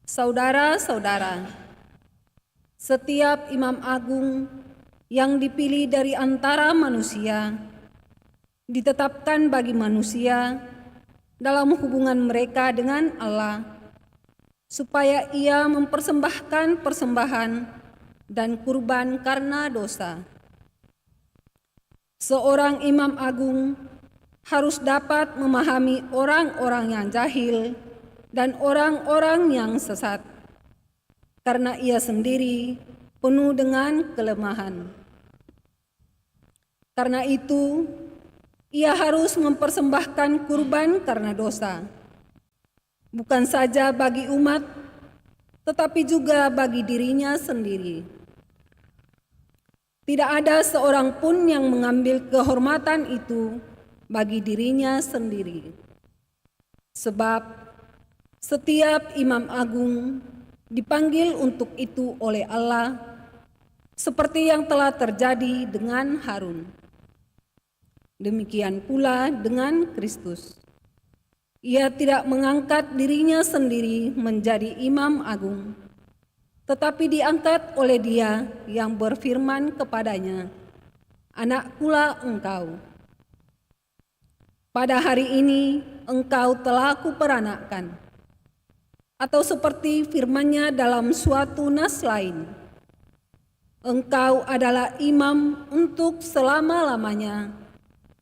Saudara-saudara, setiap imam agung yang dipilih dari antara manusia ditetapkan bagi manusia dalam hubungan mereka dengan Allah, supaya ia mempersembahkan persembahan dan kurban karena dosa. Seorang imam agung harus dapat memahami orang-orang yang jahil dan orang-orang yang sesat, karena ia sendiri penuh dengan kelemahan. Karena itu, ia harus mempersembahkan kurban karena dosa, bukan saja bagi umat, tetapi juga bagi dirinya sendiri. Tidak ada seorang pun yang mengambil kehormatan itu bagi dirinya sendiri. Sebab setiap imam agung dipanggil untuk itu oleh Allah, seperti yang telah terjadi dengan Harun. Demikian pula dengan Kristus. Ia tidak mengangkat dirinya sendiri menjadi imam agung, tetapi diangkat oleh Dia yang berfirman kepadanya, "Anakkulah engkau. Pada hari ini engkau telah kuperanakkan." Atau seperti firman-Nya dalam suatu nas lain, "Engkau adalah imam untuk selama-lamanya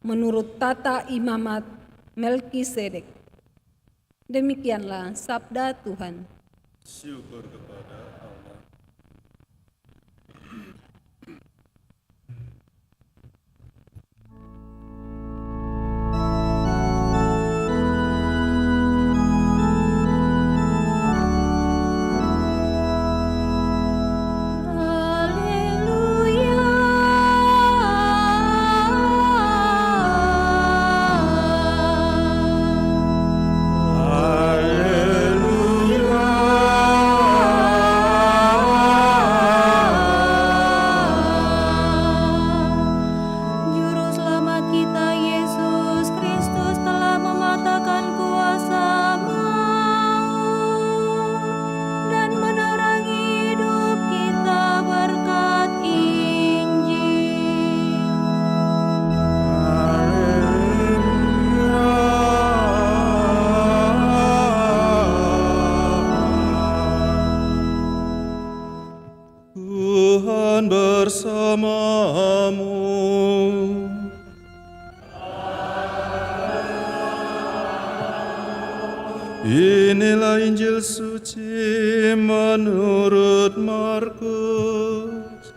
menurut tata imamat Melkisedek." Demikianlah sabda Tuhan. Syukur kepada Allah. Haleluya. Juru selamat kita Yesus Kristus telah mematahkan kuasa maut dan menerangi hidup kita berkat Injil. Tuhan bersamamu. Inilah Injil suci menurut Markus.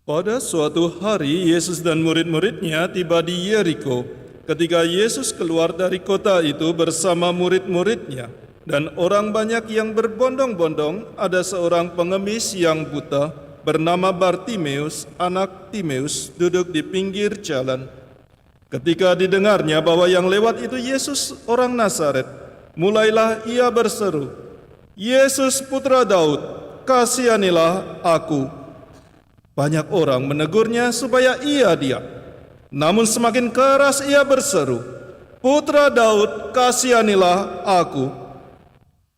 Pada suatu hari, Yesus dan murid-muridnya tiba di Yeriko. Ketika Yesus keluar dari kota itu bersama murid-muridnya dan orang banyak yang berbondong-bondong, ada seorang pengemis yang buta bernama Bartimeus, anak Timeus, duduk di pinggir jalan. Ketika didengarnya bahwa yang lewat itu Yesus orang Nazaret, mulailah ia berseru, "Yesus putra Daud, kasihanilah aku." Banyak orang menegurnya supaya ia diam. Namun semakin keras ia berseru, "Putra Daud, kasihanilah aku."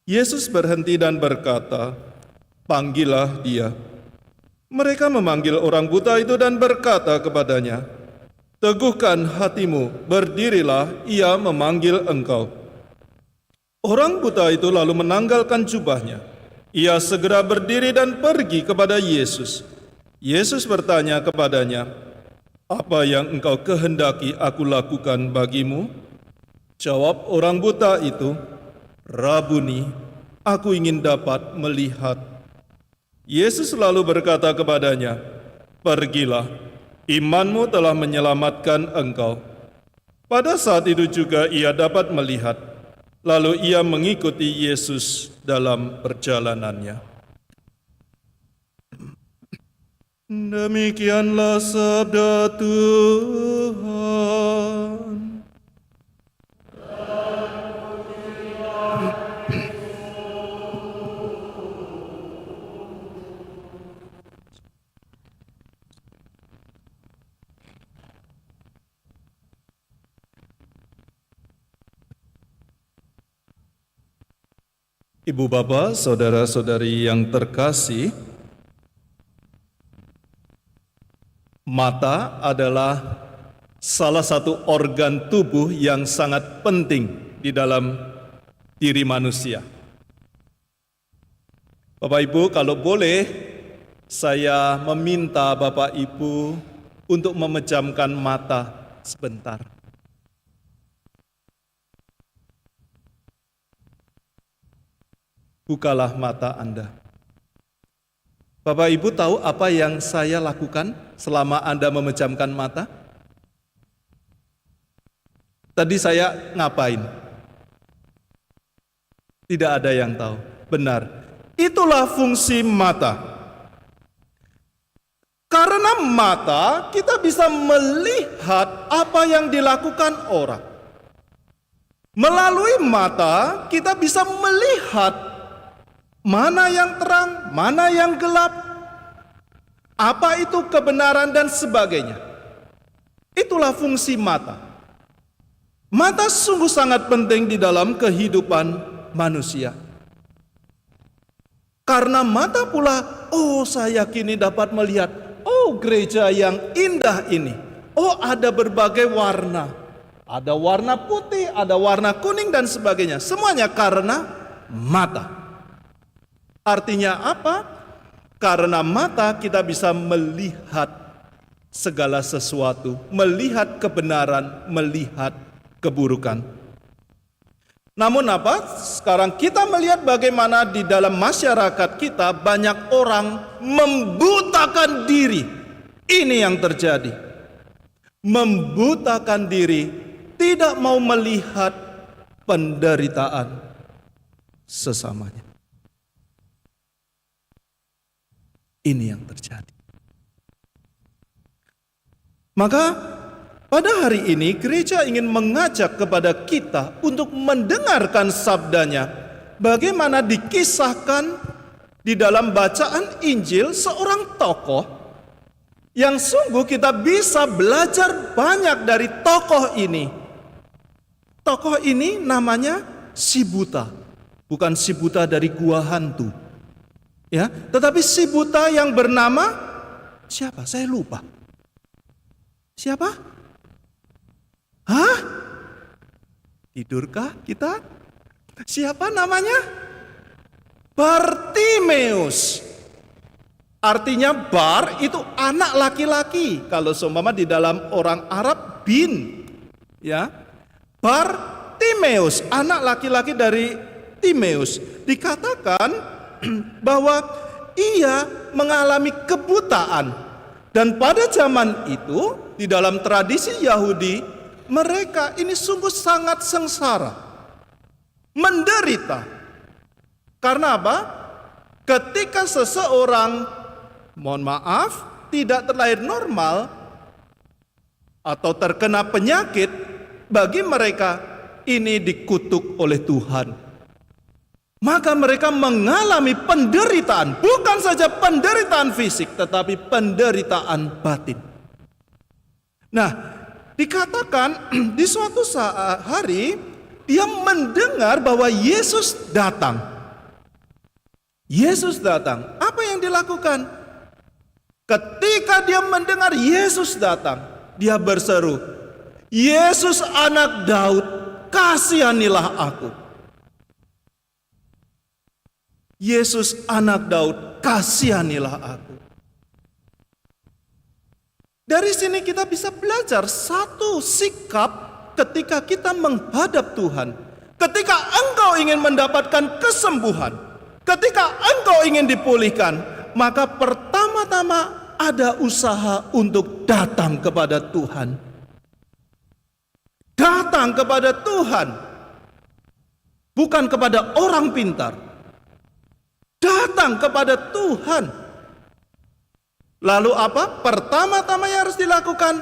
Yesus berhenti dan berkata, "Panggillah dia." Mereka memanggil orang buta itu dan berkata kepadanya, Teguhkan hatimu, berdirilah, ia memanggil engkau. Orang buta itu lalu menanggalkan jubahnya. Ia segera berdiri dan pergi kepada Yesus. Yesus bertanya kepadanya, "Apa yang engkau kehendaki aku lakukan bagimu?" Jawab orang buta itu, "Rabuni, aku ingin dapat melihat." Yesus lalu berkata kepadanya, "Pergilah, imanmu telah menyelamatkan engkau." Pada saat itu juga ia dapat melihat. Lalu ia mengikuti Yesus dalam perjalanannya. Demikianlah sabda Tuhan. Ibu bapak, saudara-saudari yang terkasih, mata adalah salah satu organ tubuh yang sangat penting di dalam diri manusia. Bapak Ibu, kalau boleh saya meminta Bapak Ibu untuk memejamkan mata sebentar. Bukalah mata Anda. Bapak Ibu tahu apa yang saya lakukan selama Anda memejamkan mata? Tadi saya ngapain? Tidak ada yang tahu. Benar. Itulah fungsi mata. Karena mata kita bisa melihat apa yang dilakukan orang. Melalui mata kita bisa melihat mana yang terang, mana yang gelap, apa itu kebenaran dan sebagainya. Itulah fungsi mata. Mata sungguh sangat penting di dalam kehidupan manusia. Karena mata pula, saya kini dapat melihat, gereja yang indah ini. Ada berbagai warna. Ada warna putih, ada warna kuning dan sebagainya. Semuanya karena mata. Artinya apa? Karena mata kita bisa melihat segala sesuatu, melihat kebenaran, melihat keburukan. Namun apa? Sekarang kita melihat bagaimana di dalam masyarakat kita banyak orang membutakan diri. Ini yang terjadi. Membutakan diri, tidak mau melihat penderitaan sesamanya. Ini yang terjadi. Maka pada hari ini gereja ingin mengajak kepada kita untuk mendengarkan sabdanya. Bagaimana dikisahkan di dalam bacaan Injil seorang tokoh yang sungguh kita bisa belajar banyak dari tokoh ini. Tokoh ini namanya si buta. Bukan si buta dari gua hantu. Ya, tetapi si buta yang bernama siapa? Saya lupa. Siapa? Hah? Tidurkah kita? Siapa namanya? Bartimeus. Artinya bar itu anak laki-laki. Kalau seumpama di dalam orang Arab bin. Ya. Bartimeus, anak laki-laki dari Timeus. Dikatakan bahwa ia mengalami kebutaan. Dan pada zaman itu, di dalam tradisi Yahudi, mereka ini sungguh sangat sengsara, menderita. Karena apa? Ketika seseorang, mohon maaf, tidak terlahir normal atau terkena penyakit, bagi mereka ini dikutuk oleh Tuhan. Maka mereka mengalami penderitaan, bukan saja penderitaan fisik, tetapi penderitaan batin. Nah, dikatakan di suatu hari dia mendengar bahwa Yesus datang. Yesus datang. Apa yang dilakukan? Ketika dia mendengar Yesus datang, dia berseru, "Yesus anak Daud, kasihanilah aku." Yesus anak Daud, kasihanilah aku. Dari sini kita bisa belajar satu sikap ketika kita menghadap Tuhan. Ketika engkau ingin mendapatkan kesembuhan, ketika engkau ingin dipulihkan, maka pertama-tama ada usaha untuk datang kepada Tuhan. Datang kepada Tuhan, bukan kepada orang pintar. Datang kepada Tuhan. Lalu apa? Pertama-tama yang harus dilakukan,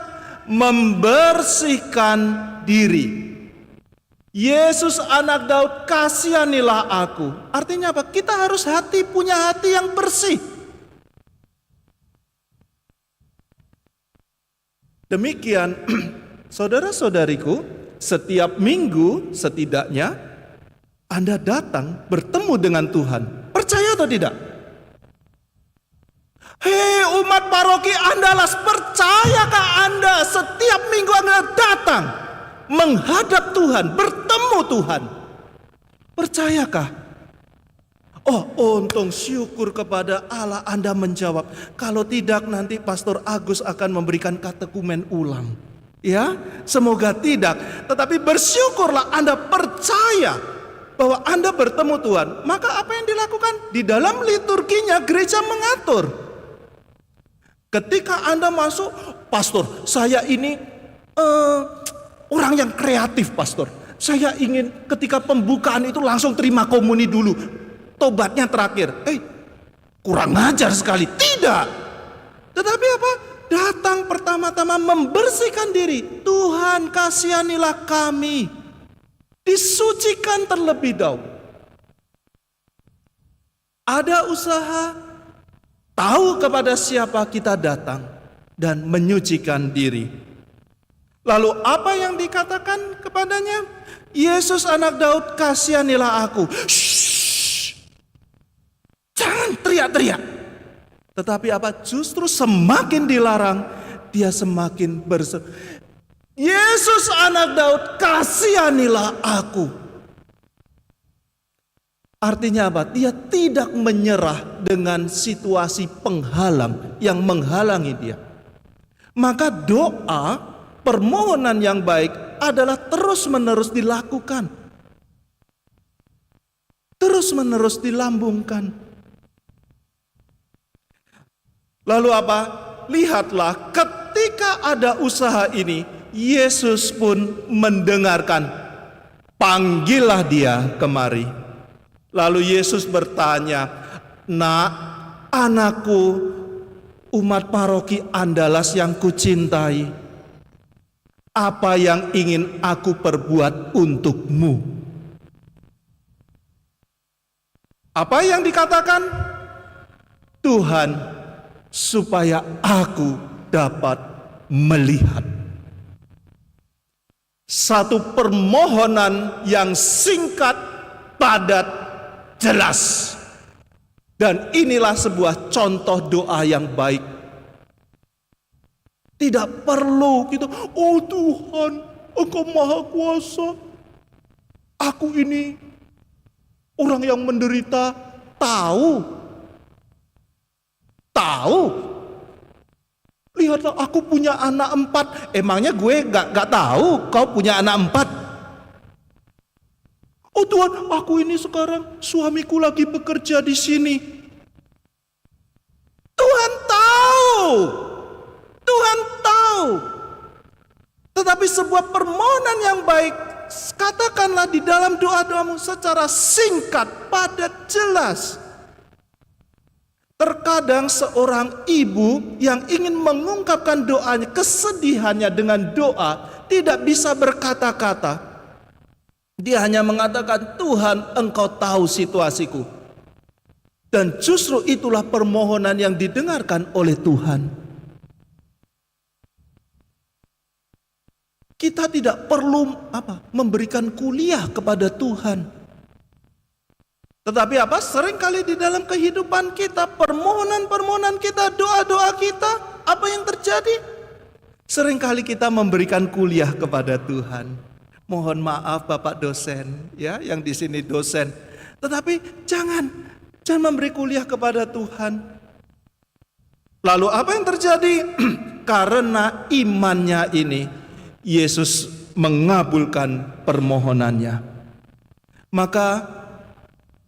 membersihkan diri. Yesus anak Daud, kasihanilah aku. Artinya apa? Kita harus punya hati yang bersih. Demikian, saudara-saudariku, setiap minggu setidaknya Anda datang bertemu dengan Tuhan. Percaya atau tidak? Hei umat paroki Andalas, percayakah Anda setiap minggu Anda datang menghadap Tuhan, bertemu Tuhan? Percayakah? Oh, untung syukur kepada Allah Anda menjawab. Kalau tidak nanti Pastor Agus akan memberikan katekumen ulang. Ya, semoga tidak. Tetapi bersyukurlah Anda percaya bahwa Anda bertemu Tuhan. Maka apa yang dilakukan? Di dalam liturginya gereja mengatur. Ketika Anda masuk, "Pastor, saya ini orang yang kreatif, Pastor. Saya ingin ketika pembukaan itu langsung terima komuni dulu. Tobatnya terakhir." Kurang ajar sekali. Tidak. Tetapi apa? Datang pertama-tama membersihkan diri. Tuhan, kasihanilah kami. Disucikan terlebih dahulu. Ada usaha, tahu kepada siapa kita datang, dan menyucikan diri. Lalu apa yang dikatakan kepadanya? Yesus anak Daud, kasihanilah aku. Shh. Jangan teriak-teriak. Tetapi apa? Justru semakin dilarang, dia semakin berseru, Yesus anak Daud, kasihanilah aku. Artinya apa? Dia tidak menyerah dengan situasi penghalang yang menghalangi dia. Maka doa, permohonan yang baik adalah terus-menerus dilakukan. Terus-menerus dilambungkan. Lalu apa? Lihatlah, ketika ada usaha ini, Yesus pun mendengarkan. Panggillah dia kemari. Lalu Yesus bertanya, "Nak, anakku, umat paroki Andalas yang kucintai, apa yang ingin aku perbuat untukmu?" Apa yang dikatakan? Tuhan, supaya aku dapat melihat. Satu permohonan yang singkat, padat, jelas. Dan inilah sebuah contoh doa yang baik. Tidak perlu gitu, "Oh Tuhan, Engkau Maha Kuasa. Aku ini orang yang menderita." Tahu. Lihatlah, aku punya anak 4. Emangnya gue gak tahu kau punya anak 4? "Oh Tuhan, aku ini sekarang suamiku lagi bekerja di sini." Tuhan tahu. Tuhan tahu. Tetapi sebuah permohonan yang baik, katakanlah di dalam doa-doamu secara singkat, padat, jelas. Terkadang seorang ibu yang ingin mengungkapkan doanya, kesedihannya dengan doa, tidak bisa berkata-kata. Dia hanya mengatakan, "Tuhan, Engkau tahu situasiku." Dan justru itulah permohonan yang didengarkan oleh Tuhan. Kita tidak perlu memberikan kuliah kepada Tuhan. Tetapi seringkali di dalam kehidupan kita, permohonan-permohonan kita, doa-doa kita, apa yang terjadi? Seringkali kita memberikan kuliah kepada Tuhan. Mohon maaf Bapak dosen, ya, yang di sini dosen. Tetapi jangan memberi kuliah kepada Tuhan. Lalu apa yang terjadi? Karena imannya ini, Yesus mengabulkan permohonannya. Maka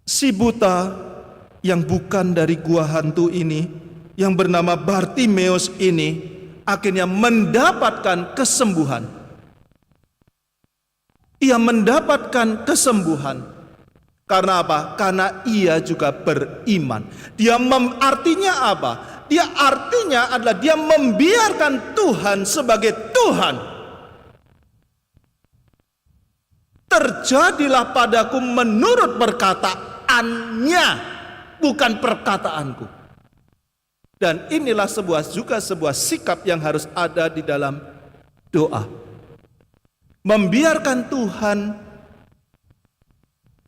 si buta yang bukan dari gua hantu ini, yang bernama Bartimeus ini, akhirnya mendapatkan kesembuhan. Ia mendapatkan kesembuhan. Karena apa? Karena ia juga beriman. Artinya apa? Dia artinya adalah dia membiarkan Tuhan sebagai Tuhan. Terjadilah padaku menurut perkataannya, bukan perkataanku. Dan inilah juga sebuah sikap yang harus ada di dalam doa. Membiarkan Tuhan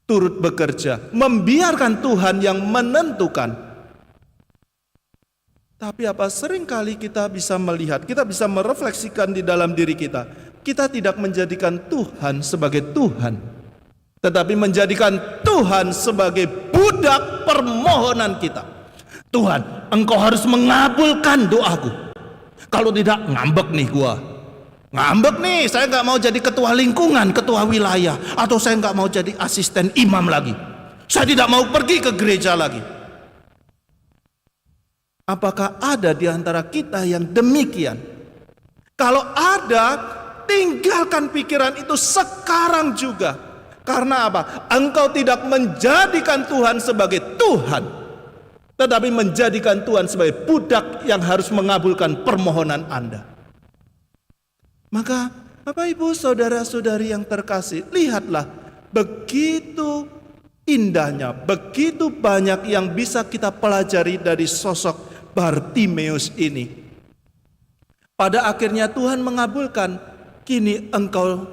turut bekerja, membiarkan Tuhan yang menentukan. Tapi apa seringkali kita bisa melihat, kita bisa merefleksikan di dalam diri kita. Kita tidak menjadikan Tuhan sebagai Tuhan, tetapi menjadikan Tuhan sebagai budak permohonan kita. Tuhan, Engkau harus mengabulkan doaku. Kalau tidak, ngambek nih gua. Ngambek nih, saya nggak mau jadi ketua lingkungan, ketua wilayah, atau saya nggak mau jadi asisten imam lagi. Saya tidak mau pergi ke gereja lagi. Apakah ada di antara kita yang demikian? Kalau ada, tinggalkan pikiran itu sekarang juga. Karena apa? Engkau tidak menjadikan Tuhan sebagai Tuhan, tetapi menjadikan Tuhan sebagai budak yang harus mengabulkan permohonan Anda. Maka Bapak Ibu saudara-saudari yang terkasih, lihatlah begitu indahnya, begitu banyak yang bisa kita pelajari dari sosok Bartimeus ini. Pada akhirnya Tuhan mengabulkan, kini engkau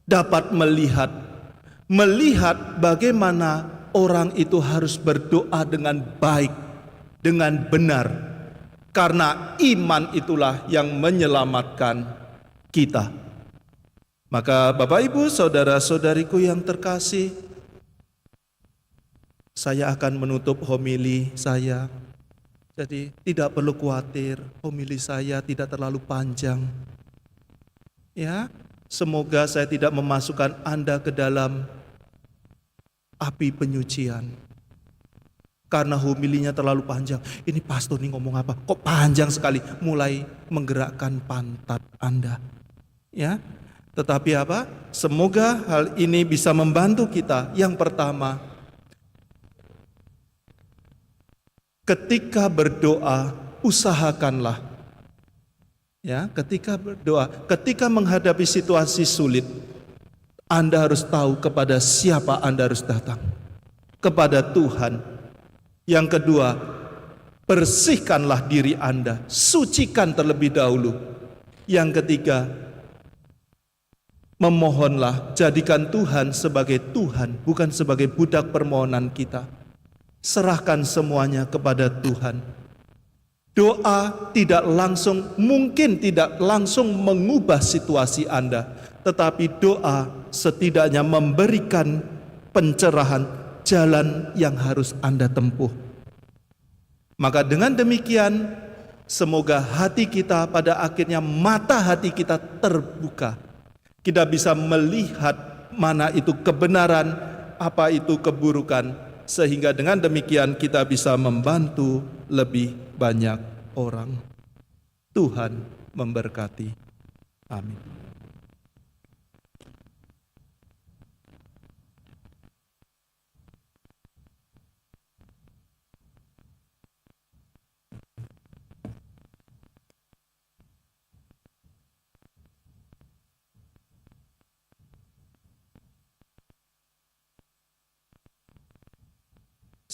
dapat melihat bagaimana orang itu harus berdoa dengan baik, dengan benar. Karena iman itulah yang menyelamatkan kita. Maka Bapak Ibu saudara-saudariku yang terkasih, saya akan menutup homili saya. Jadi tidak perlu khawatir, homili saya tidak terlalu panjang. Ya, semoga saya tidak memasukkan Anda ke dalam api penyucian. Karena homilinya terlalu panjang. Ini pastor nih ngomong apa? Kok panjang sekali? Mulai menggerakkan pantat Anda. Ya, tetapi apa? Semoga hal ini bisa membantu kita. Yang pertama, ketika berdoa, usahakanlah. Ya, ketika berdoa, ketika menghadapi situasi sulit, Anda harus tahu kepada siapa Anda harus datang. Kepada Tuhan. Yang kedua, bersihkanlah diri Anda, sucikan terlebih dahulu. Yang ketiga, memohonlah, jadikan Tuhan sebagai Tuhan, bukan sebagai budak permohonan kita. Serahkan semuanya kepada Tuhan. Doa mungkin tidak langsung mengubah situasi Anda, tetapi doa setidaknya memberikan pencerahan jalan yang harus Anda tempuh. Maka dengan demikian, semoga hati kita pada akhirnya mata hati kita terbuka. Kita bisa melihat mana itu kebenaran, apa itu keburukan, sehingga dengan demikian kita bisa membantu lebih banyak orang. Tuhan memberkati. Amin.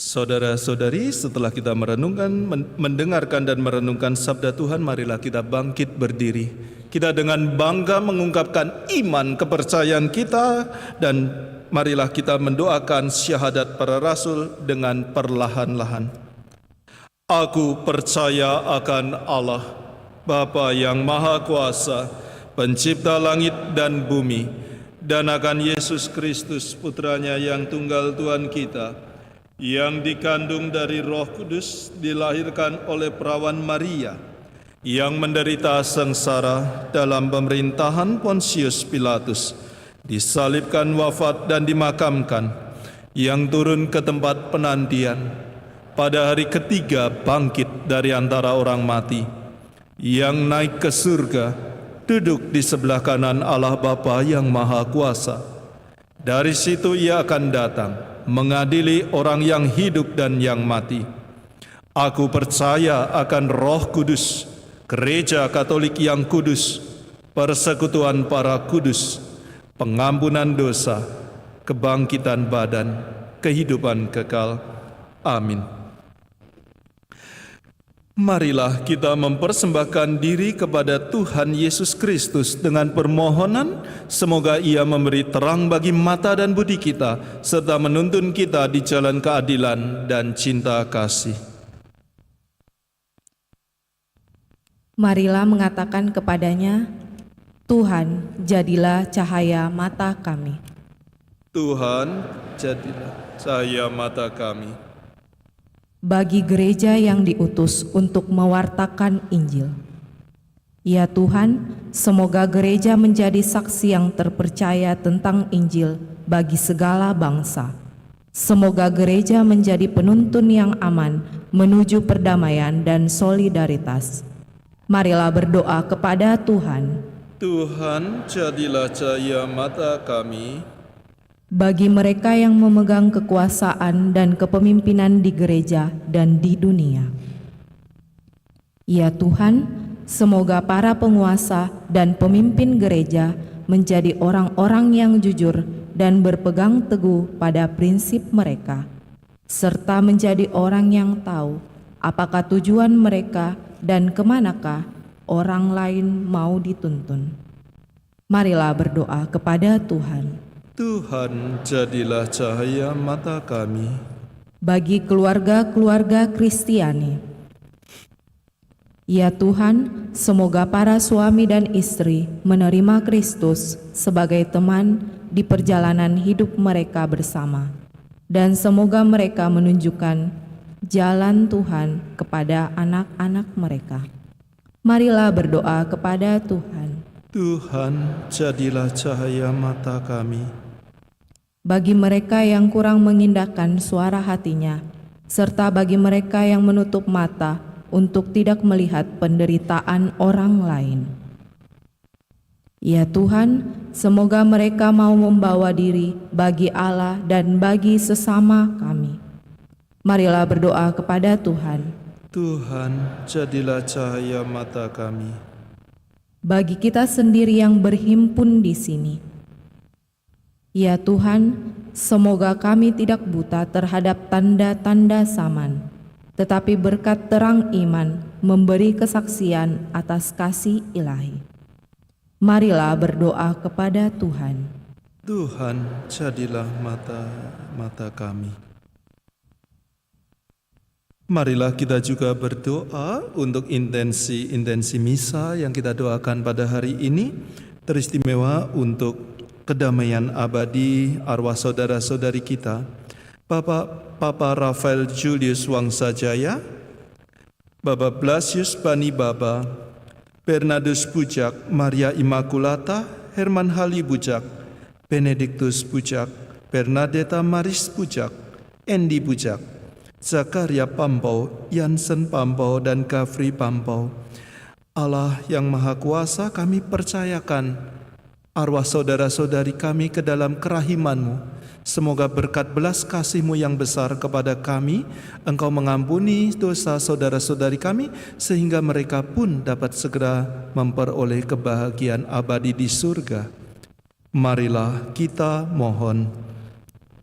Saudara-saudari, setelah kita mendengarkan dan merenungkan sabda Tuhan, marilah kita bangkit berdiri. Kita dengan bangga mengungkapkan iman kepercayaan kita, dan marilah kita mendoakan syahadat para rasul dengan perlahan-lahan. Aku percaya akan Allah, Bapa yang Maha Kuasa, pencipta langit dan bumi, dan akan Yesus Kristus, putranya yang tunggal Tuhan kita, yang dikandung dari Roh Kudus, dilahirkan oleh perawan Maria, yang menderita sengsara dalam pemerintahan Pontius Pilatus, disalibkan, wafat, dan dimakamkan, yang turun ke tempat penantian, pada hari ketiga bangkit dari antara orang mati, yang naik ke surga, duduk di sebelah kanan Allah Bapa yang Maha Kuasa. Dari situ Ia akan datang, mengadili orang yang hidup dan yang mati. Aku percaya akan Roh Kudus, Gereja Katolik yang kudus, persekutuan para kudus, pengampunan dosa, kebangkitan badan, kehidupan kekal. Amin. Marilah kita mempersembahkan diri kepada Tuhan Yesus Kristus dengan permohonan semoga Ia memberi terang bagi mata dan budi kita, serta menuntun kita di jalan keadilan dan cinta kasih. Marilah mengatakan kepadanya, Tuhan, jadilah cahaya mata kami. Tuhan, jadilah cahaya mata kami. Bagi gereja yang diutus untuk mewartakan Injil. Ya Tuhan, semoga gereja menjadi saksi yang terpercaya tentang Injil bagi segala bangsa. Semoga gereja menjadi penuntun yang aman menuju perdamaian dan solidaritas. Marilah berdoa kepada Tuhan. Tuhan, jadilah cahaya mata kami. Bagi mereka yang memegang kekuasaan dan kepemimpinan di gereja dan di dunia. Ya Tuhan, semoga para penguasa dan pemimpin gereja menjadi orang-orang yang jujur dan berpegang teguh pada prinsip mereka, serta menjadi orang yang tahu apakah tujuan mereka dan kemanakah orang lain mau dituntun. Marilah berdoa kepada Tuhan. Tuhan, jadilah cahaya mata kami. Bagi keluarga-keluarga Kristiani. Ya Tuhan, semoga para suami dan istri menerima Kristus sebagai teman di perjalanan hidup mereka bersama, dan semoga mereka menunjukkan jalan Tuhan kepada anak-anak mereka. Marilah berdoa kepada Tuhan. Tuhan, jadilah cahaya mata kami. Bagi mereka yang kurang mengindahkan suara hatinya, serta bagi mereka yang menutup mata untuk tidak melihat penderitaan orang lain. Ya Tuhan, semoga mereka mau membawa diri bagi Allah dan bagi sesama kami. Marilah berdoa kepada Tuhan. Tuhan, jadilah cahaya mata kami. Bagi kita sendiri yang berhimpun di sini. Ya Tuhan, semoga kami tidak buta terhadap tanda-tanda zaman, tetapi berkat terang iman memberi kesaksian atas kasih ilahi. Marilah berdoa kepada Tuhan. Tuhan, jadilah mata kami. Marilah kita juga berdoa untuk intensi misa yang kita doakan pada hari ini, teristimewa untuk kedamaian abadi arwah saudara-saudari kita, Papa Rafael Julius Wangsajaya, Bapak Blasius Bani Baba, Bernardus Bujak, Maria Immaculata, Herman Hali Bujak, Benediktus Bujak, Bernadetta Maris Bujak, Endi Bujak, Zakaria Pampau, Yansen Pampau, dan Gafri Pampau. Allah yang Maha Kuasa, kami percayakan arwah saudara-saudari kami ke dalam kerahiman-Mu. Semoga berkat belas kasih-Mu yang besar kepada kami, Engkau mengampuni dosa saudara-saudari kami, sehingga mereka pun dapat segera memperoleh kebahagiaan abadi di surga. Marilah kita mohon.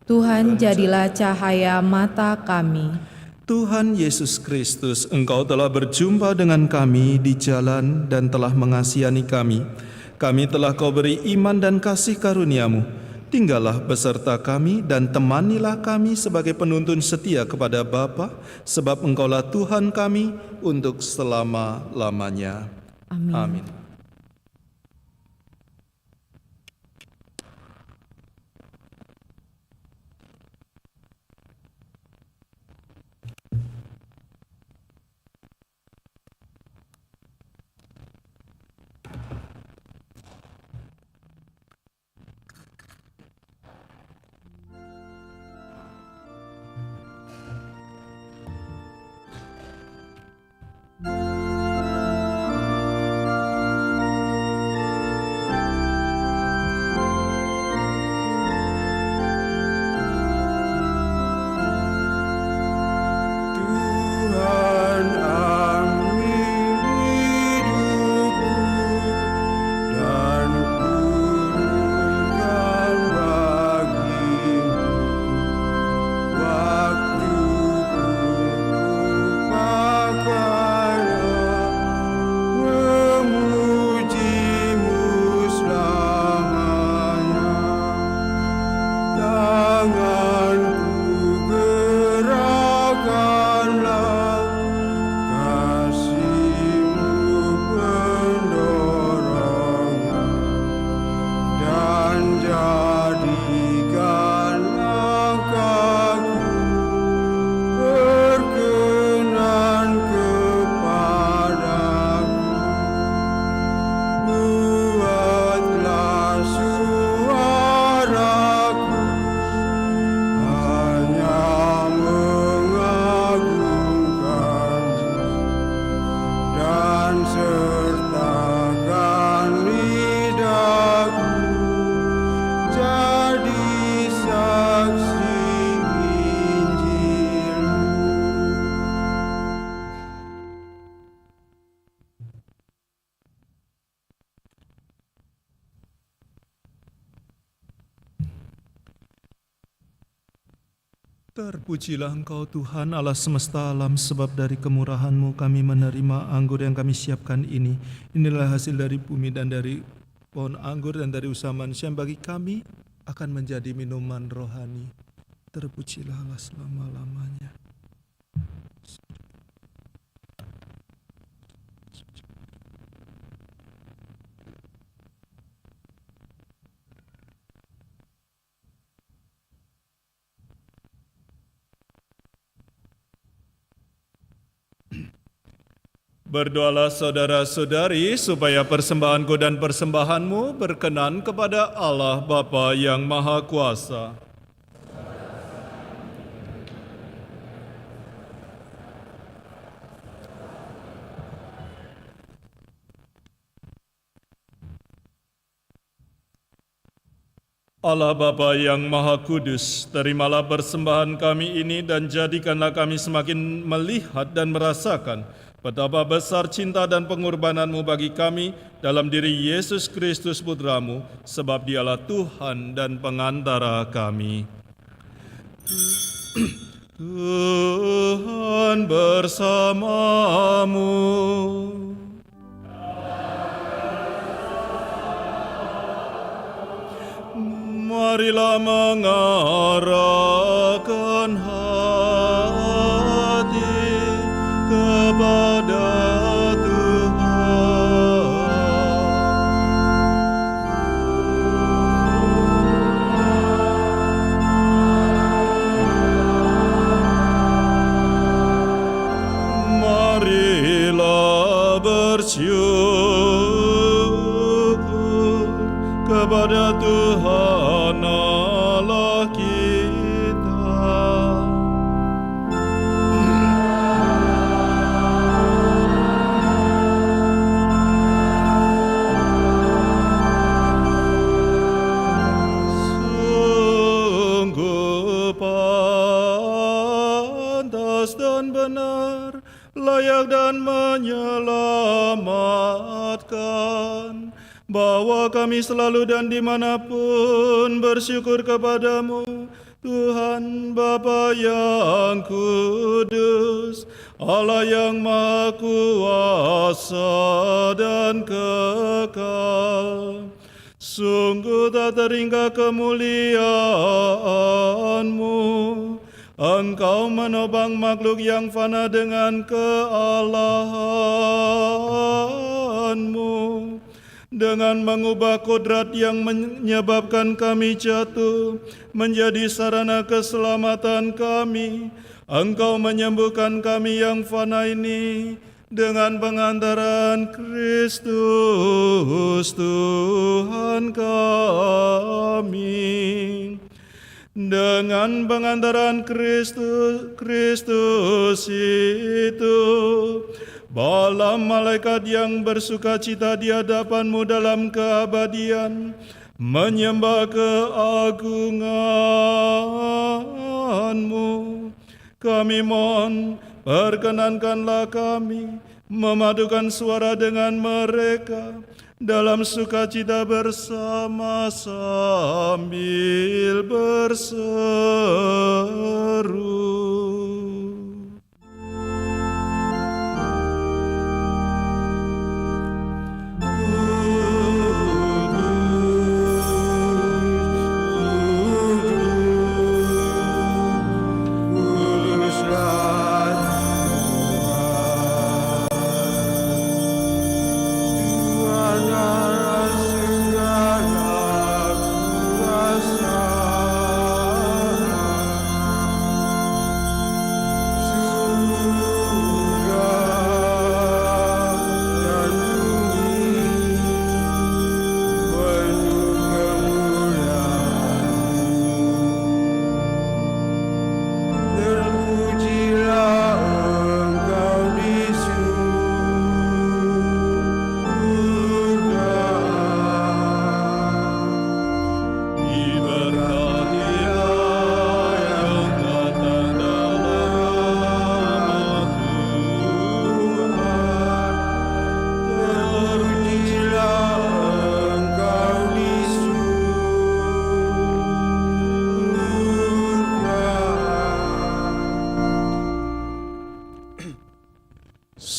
Tuhan, jadilah cahaya mata kami. Tuhan Yesus Kristus, Engkau telah berjumpa dengan kami di jalan dan telah mengasihani kami. Kami telah Kau beri iman dan kasih karunia-Mu. Tinggallah beserta kami dan temanilah kami sebagai penuntun setia kepada Bapa, sebab Engkaulah Tuhan kami untuk selama-lamanya. Amin. Amin. Tuhan ambil hidupku dan kurniakan bagimu waktu pakainya memujimu selamanya. Tanganku gerakkanlah kasih-Mu pendorongnya dan jadikan langkahku berkenan kepadamu. Buatlah suaraku hanya mengagungkan-Mu dan sertakan lidahku jadi saksi Injil-Mu. Terpujilah Engkau Tuhan Allah semesta alam, sebab dari kemurahan-Mu kami menerima anggur yang kami siapkan ini. Inilah hasil dari bumi dan dari pohon anggur dan dari usaha manusia yang bagi kami akan menjadi minuman rohani. Terpujilah Allah selama-lamanya. Berdoalah saudara-saudari supaya persembahanku dan persembahanmu berkenan kepada Allah Bapa yang Maha Kuasa. Allah Bapa yang Maha Kudus, terimalah persembahan kami ini dan jadikanlah kami semakin melihat dan merasakan betapa besar cinta dan pengorbanan-Mu bagi kami dalam diri Yesus Kristus Putra-Mu, sebab Dialah Tuhan dan pengantara kami. Tuhan bersamamu. Marilah mengarahkan hati kepada Tuhan. Marilah bersyukur kepada Tuhan Allah kita. Sungguh pantas dan benar, layak dan menyelamatkan, bahwa kami selalu dan dimanapun bersyukur kepadamu, Tuhan Bapa yang kudus, Allah yang Maha Kuasa dan kekal. Sungguh tak terhingga kemuliaan-Mu. Engkau menopang makhluk yang fana dengan kealahan-Mu. dengan mengubah kodrat yang menyebabkan kami jatuh menjadi sarana keselamatan kami. Engkau menyembuhkan kami yang fana ini dengan pengantaran Kristus Tuhan kami. Dengan pengantaran Kristus itu, bala malaikat yang bersukacita di hadapan-Mu dalam keabadian menyembah keagungan-Mu. Kami mohon, perkenankanlah kami memadukan suara dengan mereka dalam sukacita bersama sambil berseru.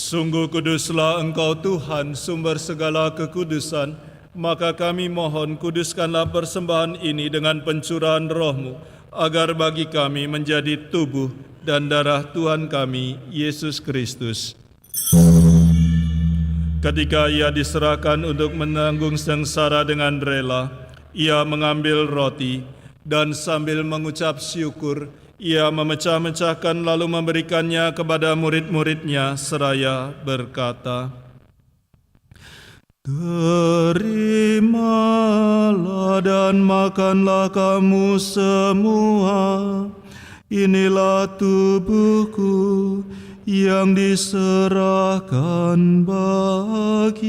Sungguh kuduslah Engkau Tuhan, sumber segala kekudusan. Maka kami mohon, kuduskanlah persembahan ini dengan pencurahan Roh-Mu, agar bagi kami menjadi tubuh dan darah Tuhan kami, Yesus Kristus. Ketika Ia diserahkan untuk menanggung sengsara dengan rela, Ia mengambil roti, dan sambil mengucap syukur, Ia memecah-mecahkan lalu memberikannya kepada murid-murid-Nya seraya berkata, "Terimalah dan makanlah kamu semua. Inilah tubuhku yang diserahkan bagimu."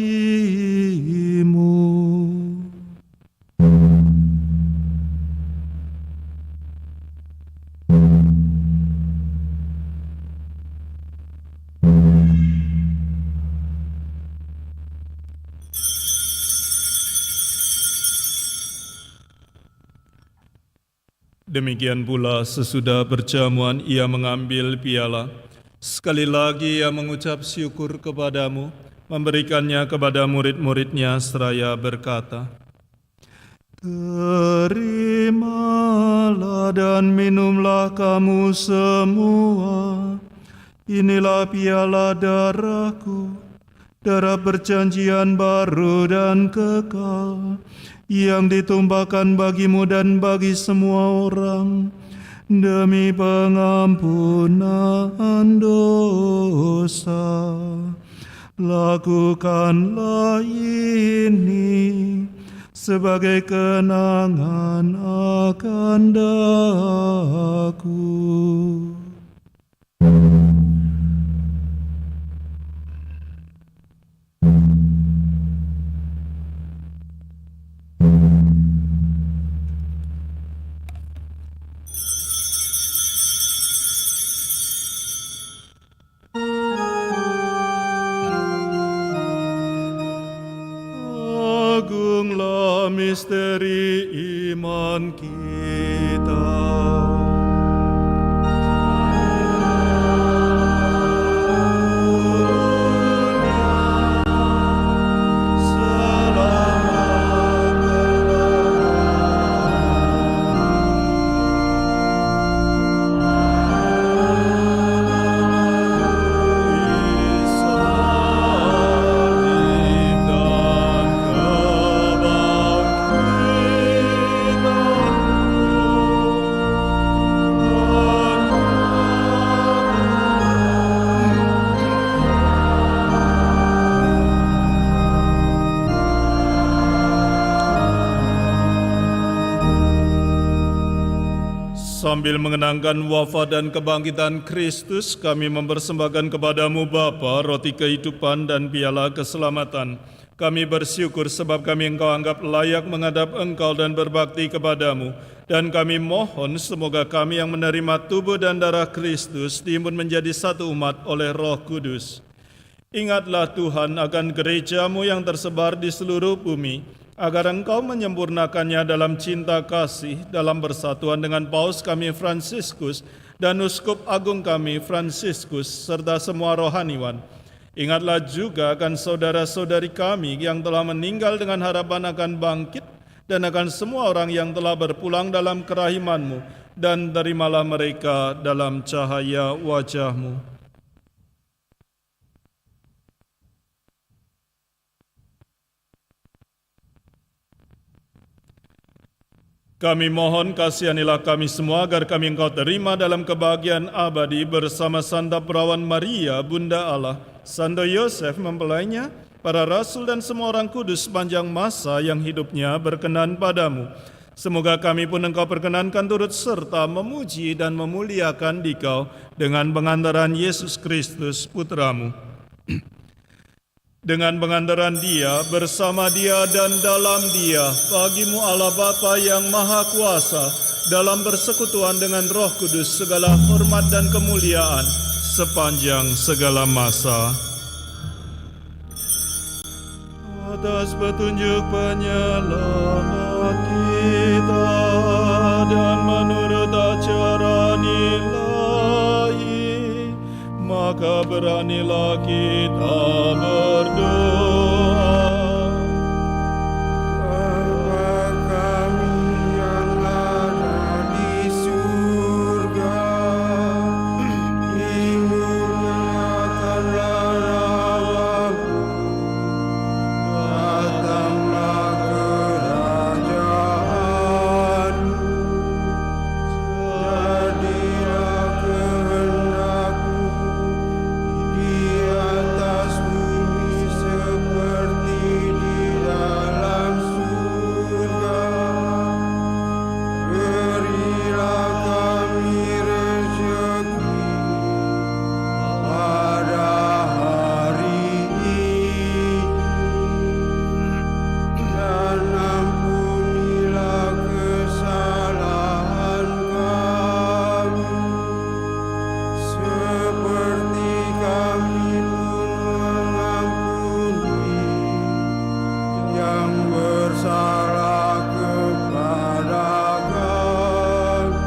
Demikian pula sesudah perjamuan Ia mengambil piala. Sekali lagi Ia mengucap syukur kepadamu, memberikannya kepada murid-murid-Nya seraya berkata, "Terimalah dan minumlah kamu semua. Inilah piala darahku, darah perjanjian baru dan kekal, yang ditumpahkan bagimu dan bagi semua orang demi pengampunan dosa. Lakukanlah ini sebagai kenangan akan daku." Agunglah misteri iman kita. Sambil mengenangkan wafat dan kebangkitan Kristus, kami mempersembahkan kepadamu Bapa, roti kehidupan dan piala keselamatan. Kami bersyukur sebab kami Engkau anggap layak menghadap Engkau dan berbakti kepadamu. Dan kami mohon semoga kami yang menerima tubuh dan darah Kristus diimpun menjadi satu umat oleh Roh Kudus. Ingatlah Tuhan akan gerejamu yang tersebar di seluruh bumi, agar Engkau menyempurnakannya dalam cinta kasih, dalam bersatuan dengan Paus kami Fransiskus dan Uskup Agung kami Fransiskus, serta semua rohaniwan. Ingatlah juga akan saudara-saudari kami yang telah meninggal dengan harapan akan bangkit, dan akan semua orang yang telah berpulang dalam kerahiman-Mu, dan terimalah mereka dalam cahaya wajah-Mu. Kami mohon kasihanilah kami semua agar kami Engkau terima dalam kebahagiaan abadi bersama Santa Perawan Maria, Bunda Allah, Santo Yosef mempelainya, para rasul dan semua orang kudus sepanjang masa yang hidupnya berkenan padamu. Semoga kami pun Engkau perkenankan turut serta memuji dan memuliakan Dikau dengan pengantaran Yesus Kristus Putramu. Dengan pengantaran Dia, bersama Dia dan dalam Dia, bagimu Allah Bapa yang Maha Kuasa, dalam persekutuan dengan Roh Kudus segala hormat dan kemuliaan sepanjang segala masa. Atas petunjuk penyelamat kita dan menurut ajaran ilahi, maka beranilah kita berdoa. Bapa kami yang ada di surga, dimuliakanlah namamu, datanglah kerajaanmu, jadilah kehendakmu di atas bumi seperti di dalam surga. Berilah kami rezeki pada hari ini, dan ampunilah kesalahan kami, seperti kami pun mengampuni yang bersalah kepada kami.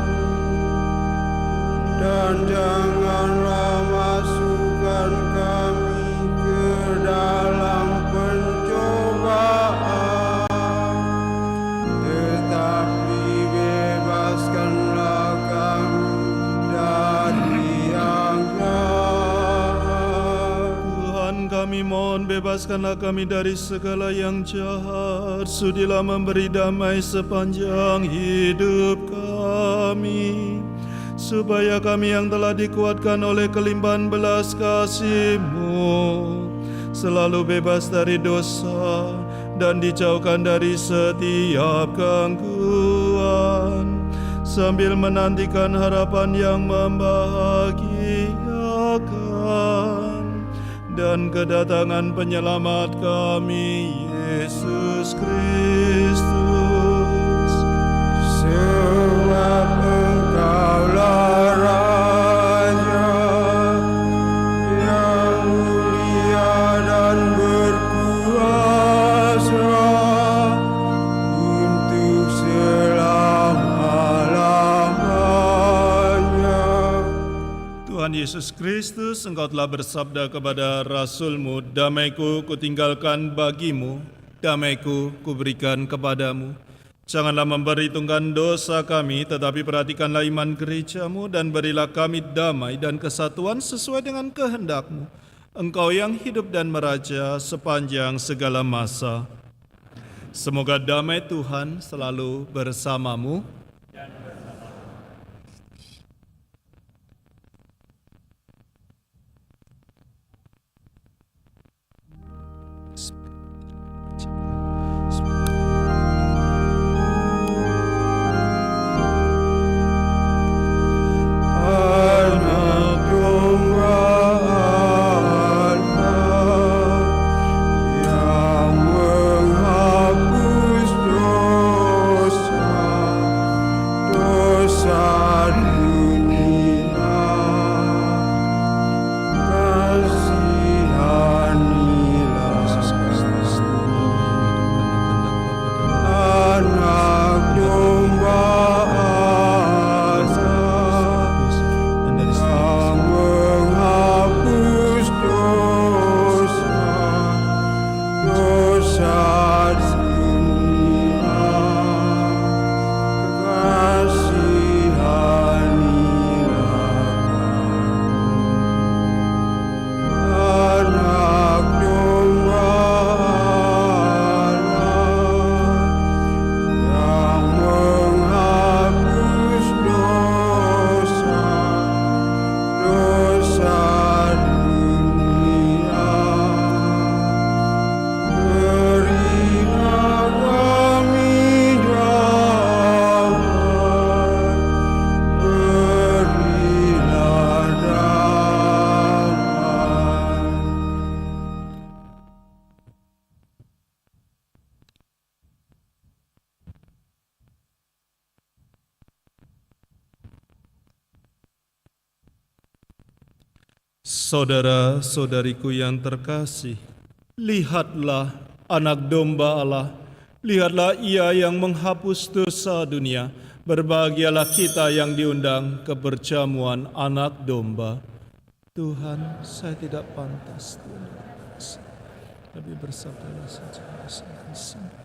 Dan janganlah masukkan kami ke dalam pencobaan, tetapi bebaskanlah kami dari yang jahat. Tuhan kami mohon bebaskanlah kami dari segala yang jahat. Sudilah memberi damai sepanjang hidup kami, supaya kami yang telah dikuatkan oleh kelimpahan belas kasih-Mu selalu bebas dari dosa dan dijauhkan dari setiap gangguan, sambil menantikan harapan yang membahagiakan dan kedatangan penyelamat kami, Yesus Kristus. Sebab Engkaulah Raja yang mulia dan berkuasa untuk selama-lamanya. Tuhan Yesus Kristus, Engkau telah bersabda kepada Rasul-Mu, damai-Ku kutinggalkan bagimu, damai-Ku kuberikan kepadamu. Janganlah memperhitungkan dosa kami, tetapi perhatikanlah iman gereja-Mu dan berilah kami damai dan kesatuan sesuai dengan kehendak-Mu. Engkau yang hidup dan meraja sepanjang segala masa. Semoga damai Tuhan selalu bersamamu. Saudara-saudariku yang terkasih, lihatlah anak domba Allah, lihatlah Ia yang menghapus dosa dunia. Berbahagialah kita yang diundang ke perjamuan anak domba. Tuhan, saya tidak pantas, Tuhan, tapi bersabdalah saja, saya akan sembuh.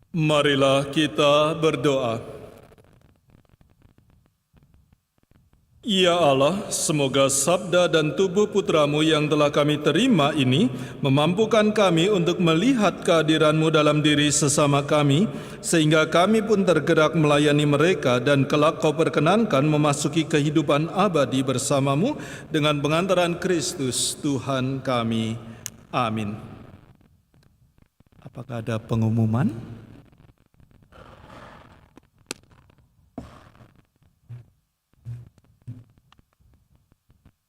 Marilah kita berdoa. Ya Allah, semoga sabda dan tubuh putramu yang telah kami terima ini memampukan kami untuk melihat kehadiran-Mu dalam diri sesama kami, sehingga kami pun tergerak melayani mereka dan kelak Kau perkenankan memasuki kehidupan abadi bersama-Mu dengan pengantaran Kristus Tuhan kami. Amin. Apakah ada pengumuman?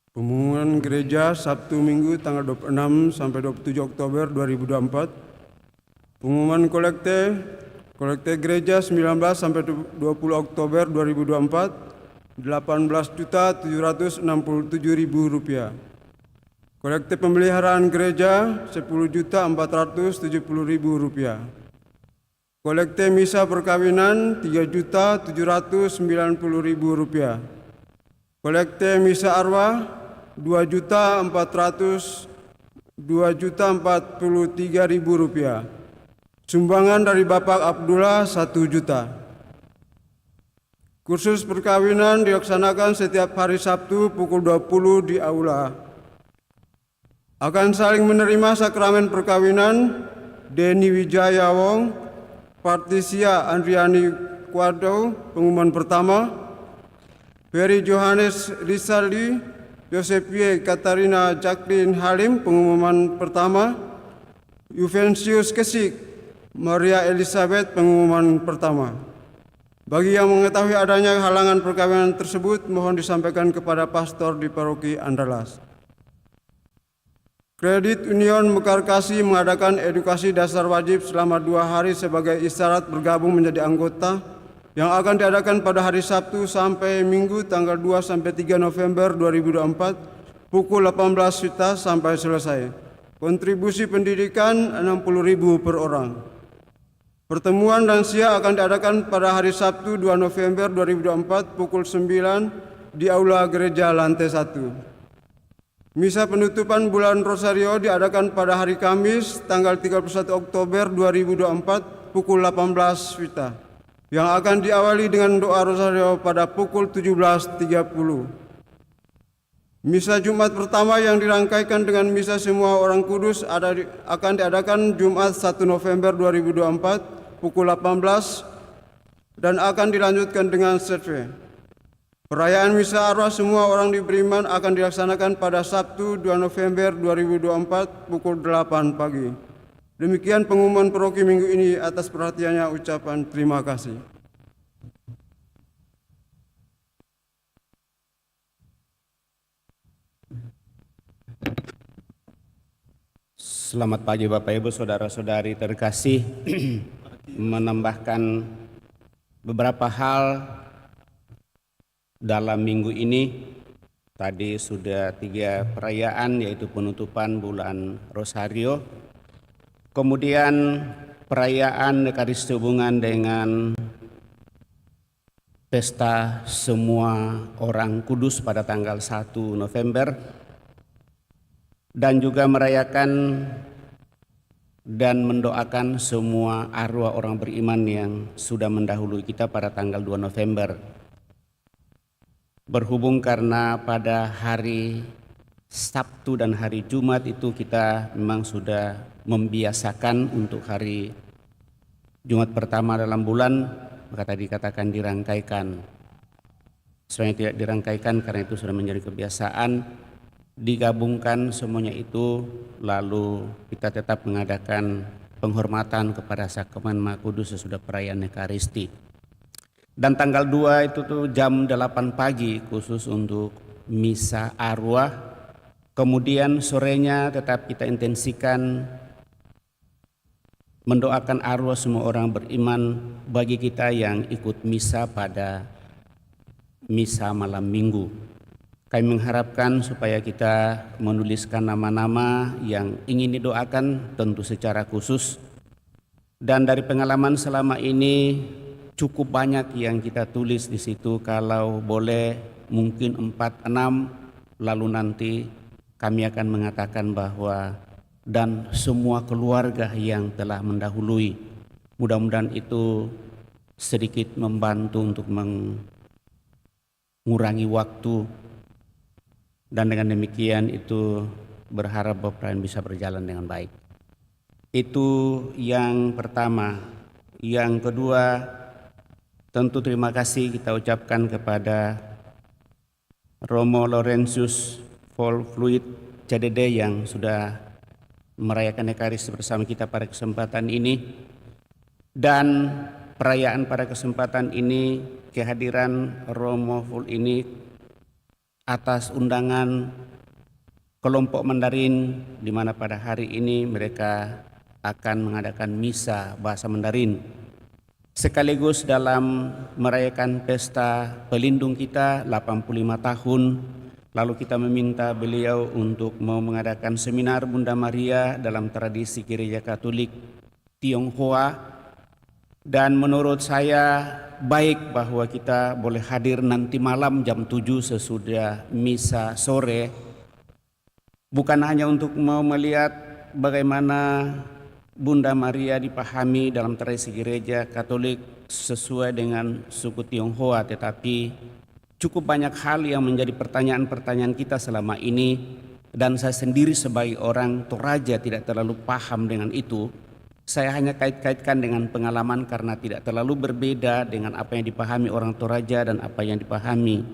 Pengumuman gereja Sabtu Minggu tanggal 26 sampai 27 Oktober 2024. Pengumuman kolekte gereja 19 sampai 20 Oktober 2024 Rp18.767.000. Kolekte pemeliharaan gereja Rp10.470.000. Kolekte misa perkawinan Rp3.790.000. Kolekte misa arwah Rp2.043.000. Sumbangan dari Bapak Abdullah 1 juta. Kursus perkawinan dilaksanakan setiap hari Sabtu pukul 20 di aula. Akan saling menerima sakramen perkawinan Denny Wijaya Wong, Patricia Andriani Kuardo, pengumuman pertama, Ferry Johannes Rizaldi, Josephie Katarina Jacqueline Halim, pengumuman pertama, Juvencius Kesik, Maria Elizabeth, pengumuman pertama. Bagi yang mengetahui adanya halangan perkawinan tersebut, mohon disampaikan kepada pastor di paroki Andalas. Kredit Union Mekar Kasih mengadakan edukasi dasar wajib selama 2 hari sebagai isyarat bergabung menjadi anggota yang akan diadakan pada hari Sabtu sampai Minggu tanggal 2 sampai 3 November 2024 pukul 18 WITA sampai selesai. Kontribusi pendidikan Rp60.000 per orang. Pertemuan lansia akan diadakan pada hari Sabtu 2 November 2024 pukul 9 di Aula Gereja lantai 1. Misa penutupan bulan Rosario diadakan pada hari Kamis tanggal 31 Oktober 2024 pukul 18 WITA yang akan diawali dengan doa Rosario pada pukul 17.30. Misa Jumat pertama yang dirangkaikan dengan misa semua orang kudus akan diadakan Jumat 1 November 2024 pukul 18 dan akan dilanjutkan dengan serve. Perayaan misa arwah semua orang beriman akan dilaksanakan pada Sabtu 2 November 2024 pukul 8 pagi. Demikian pengumuman paroki minggu ini. Atas perhatiannya ucapan terima kasih. Selamat pagi Bapak Ibu, Saudara-saudari terkasih. Menambahkan beberapa hal dalam minggu ini. Tadi sudah 3 perayaan, yaitu penutupan bulan Rosario, kemudian perayaan Ekaristi hubungan dengan pesta semua orang kudus pada tanggal 1 November, dan juga merayakan dan mendoakan semua arwah orang beriman yang sudah mendahului kita pada tanggal 2 November. Berhubung karena pada hari Sabtu dan hari Jumat itu kita memang sudah membiasakan untuk hari Jumat pertama dalam bulan, maka tadi katakan dirangkaikan. Sebenarnya tidak dirangkaikan karena itu sudah menjadi kebiasaan, digabungkan semuanya itu, lalu kita tetap mengadakan penghormatan kepada sakramen Maha Kudus sesudah perayaan Ekaristi. Dan tanggal 2 itu tuh jam 8 pagi khusus untuk misa arwah. Kemudian sorenya tetap kita intensikan mendoakan arwah semua orang beriman bagi kita yang ikut misa pada misa malam minggu. Kami mengharapkan supaya kita menuliskan nama-nama yang ingin didoakan tentu secara khusus. Dan dari pengalaman selama ini cukup banyak yang kita tulis di situ, kalau boleh mungkin 4-6, lalu nanti kami akan mengatakan bahwa dan semua keluarga yang telah mendahului Mudah-mudahan itu sedikit membantu untuk mengurangi waktu, dan dengan demikian itu berharap bahwa perayaan bisa berjalan dengan baik. Itu yang pertama. Yang kedua, tentu terima kasih kita ucapkan kepada Romo Laurentius Volfluit CDD yang sudah merayakan Ekaristi bersama kita pada kesempatan ini. Dan perayaan pada kesempatan ini, kehadiran Romo Vol ini atas undangan kelompok Mandarin, di mana pada hari ini mereka akan mengadakan misa bahasa Mandarin sekaligus dalam merayakan pesta pelindung kita 85 tahun. Lalu kita meminta beliau untuk mau mengadakan seminar Bunda Maria dalam tradisi Gereja Katolik Tionghoa, dan menurut saya baik bahwa kita boleh hadir nanti malam jam 7 sesudah misa sore, bukan hanya untuk mau melihat bagaimana Bunda Maria dipahami dalam tradisi gereja Katolik sesuai dengan suku Tionghoa, tetapi cukup banyak hal yang menjadi pertanyaan-pertanyaan kita selama ini, dan saya sendiri sebagai orang Toraja tidak terlalu paham dengan itu. Saya hanya kait-kaitkan dengan pengalaman karena tidak terlalu berbeda dengan apa yang dipahami orang Toraja dan apa yang dipahami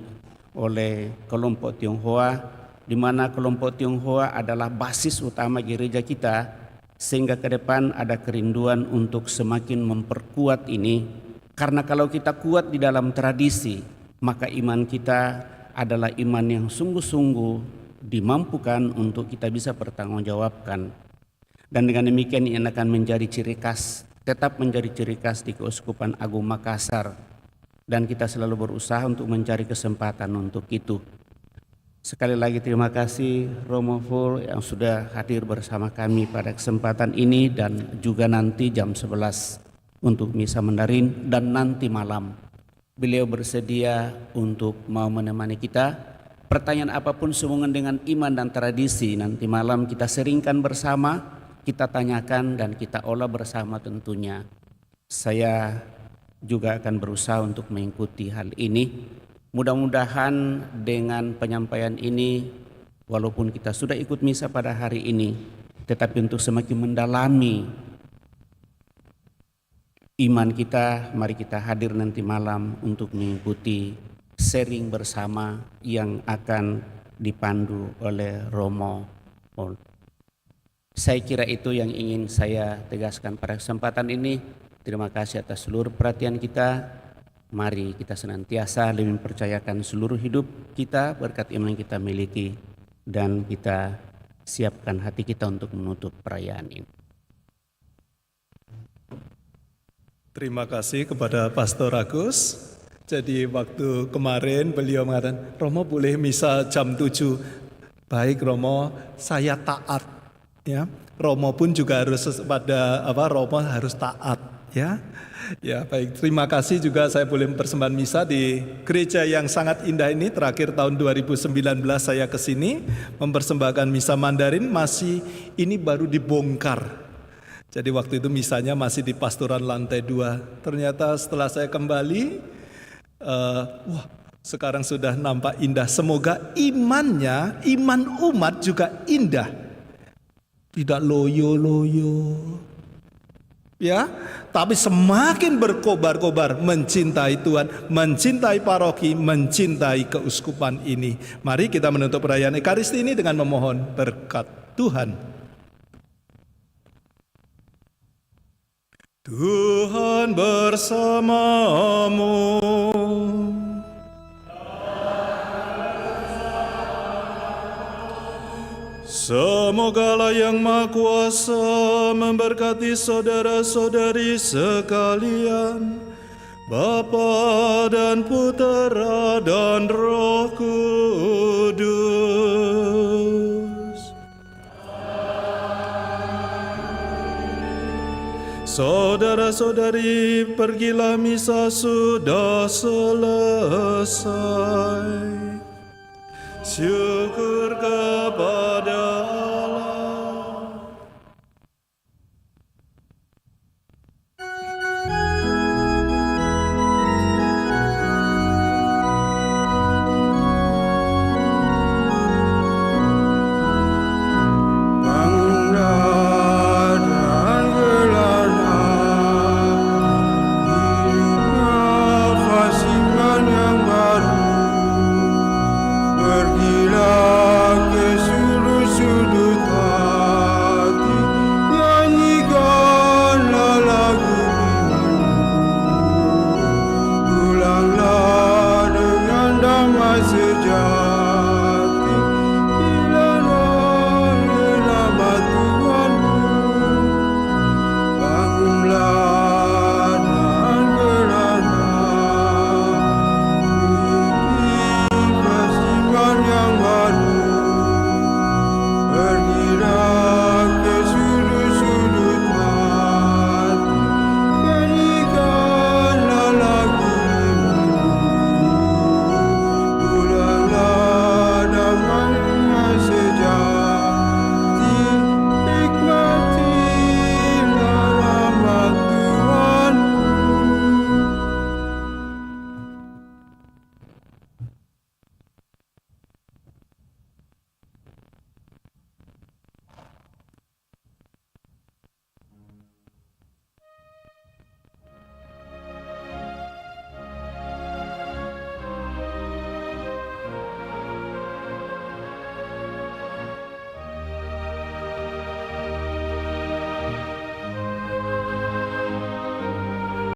oleh kelompok Tionghoa, di mana kelompok Tionghoa adalah basis utama gereja kita, sehingga ke depan ada kerinduan untuk semakin memperkuat ini. Karena kalau kita kuat di dalam tradisi, maka iman kita adalah iman yang sungguh-sungguh dimampukan untuk kita bisa bertanggungjawabkan. Dan dengan demikian ini akan menjadi ciri khas, tetap menjadi ciri khas di Keuskupan Agung Makassar, dan kita selalu berusaha untuk mencari kesempatan untuk itu. Sekali lagi terima kasih Romo Vol yang sudah hadir bersama kami pada kesempatan ini, dan juga nanti jam 11 untuk misa Mandarin, dan nanti malam beliau bersedia untuk mau menemani kita. Pertanyaan apapun sehubungan dengan iman dan tradisi nanti malam kita seringkan bersama, kita tanyakan dan kita olah bersama tentunya. Saya juga akan berusaha untuk mengikuti hal ini. Mudah-mudahan dengan penyampaian ini, walaupun kita sudah ikut misa pada hari ini, tetapi untuk semakin mendalami iman kita, mari kita hadir nanti malam untuk mengikuti sharing bersama yang akan dipandu oleh Romo Paul. Saya kira itu yang ingin saya tegaskan pada kesempatan ini. Terima kasih atas seluruh perhatian kita. Mari kita senantiasa lebih mempercayakan seluruh hidup kita berkat iman yang kita miliki, dan kita siapkan hati kita untuk menutup perayaan ini. Terima kasih kepada Pastor Agus. Jadi waktu kemarin beliau mengatakan, Romo boleh misa jam 7. Baik Romo, saya taat. Ya, Romo pun juga harus Romo harus taat. Ya. Ya baik, terima kasih juga saya boleh mempersembahkan misa di gereja yang sangat indah ini. Terakhir tahun 2019 saya ke sini mempersembahkan misa Mandarin, masih ini baru dibongkar. Jadi waktu itu misanya masih di pastoran lantai 2. Ternyata setelah saya kembali, sekarang sudah nampak indah. Semoga imannya, iman umat juga indah. Tidak loyo-loyo. Ya, tapi semakin berkobar-kobar mencintai Tuhan, mencintai paroki, mencintai keuskupan ini. Mari kita menutup perayaan Ekaristi ini dengan memohon berkat Tuhan. Tuhan bersamamu. Semoga Allah yang Maha Kuasa memberkati saudara-saudari sekalian, Bapa dan Putera dan Roh Kudus. Saudara-saudari, pergilah misa sudah selesai. Syukur kepada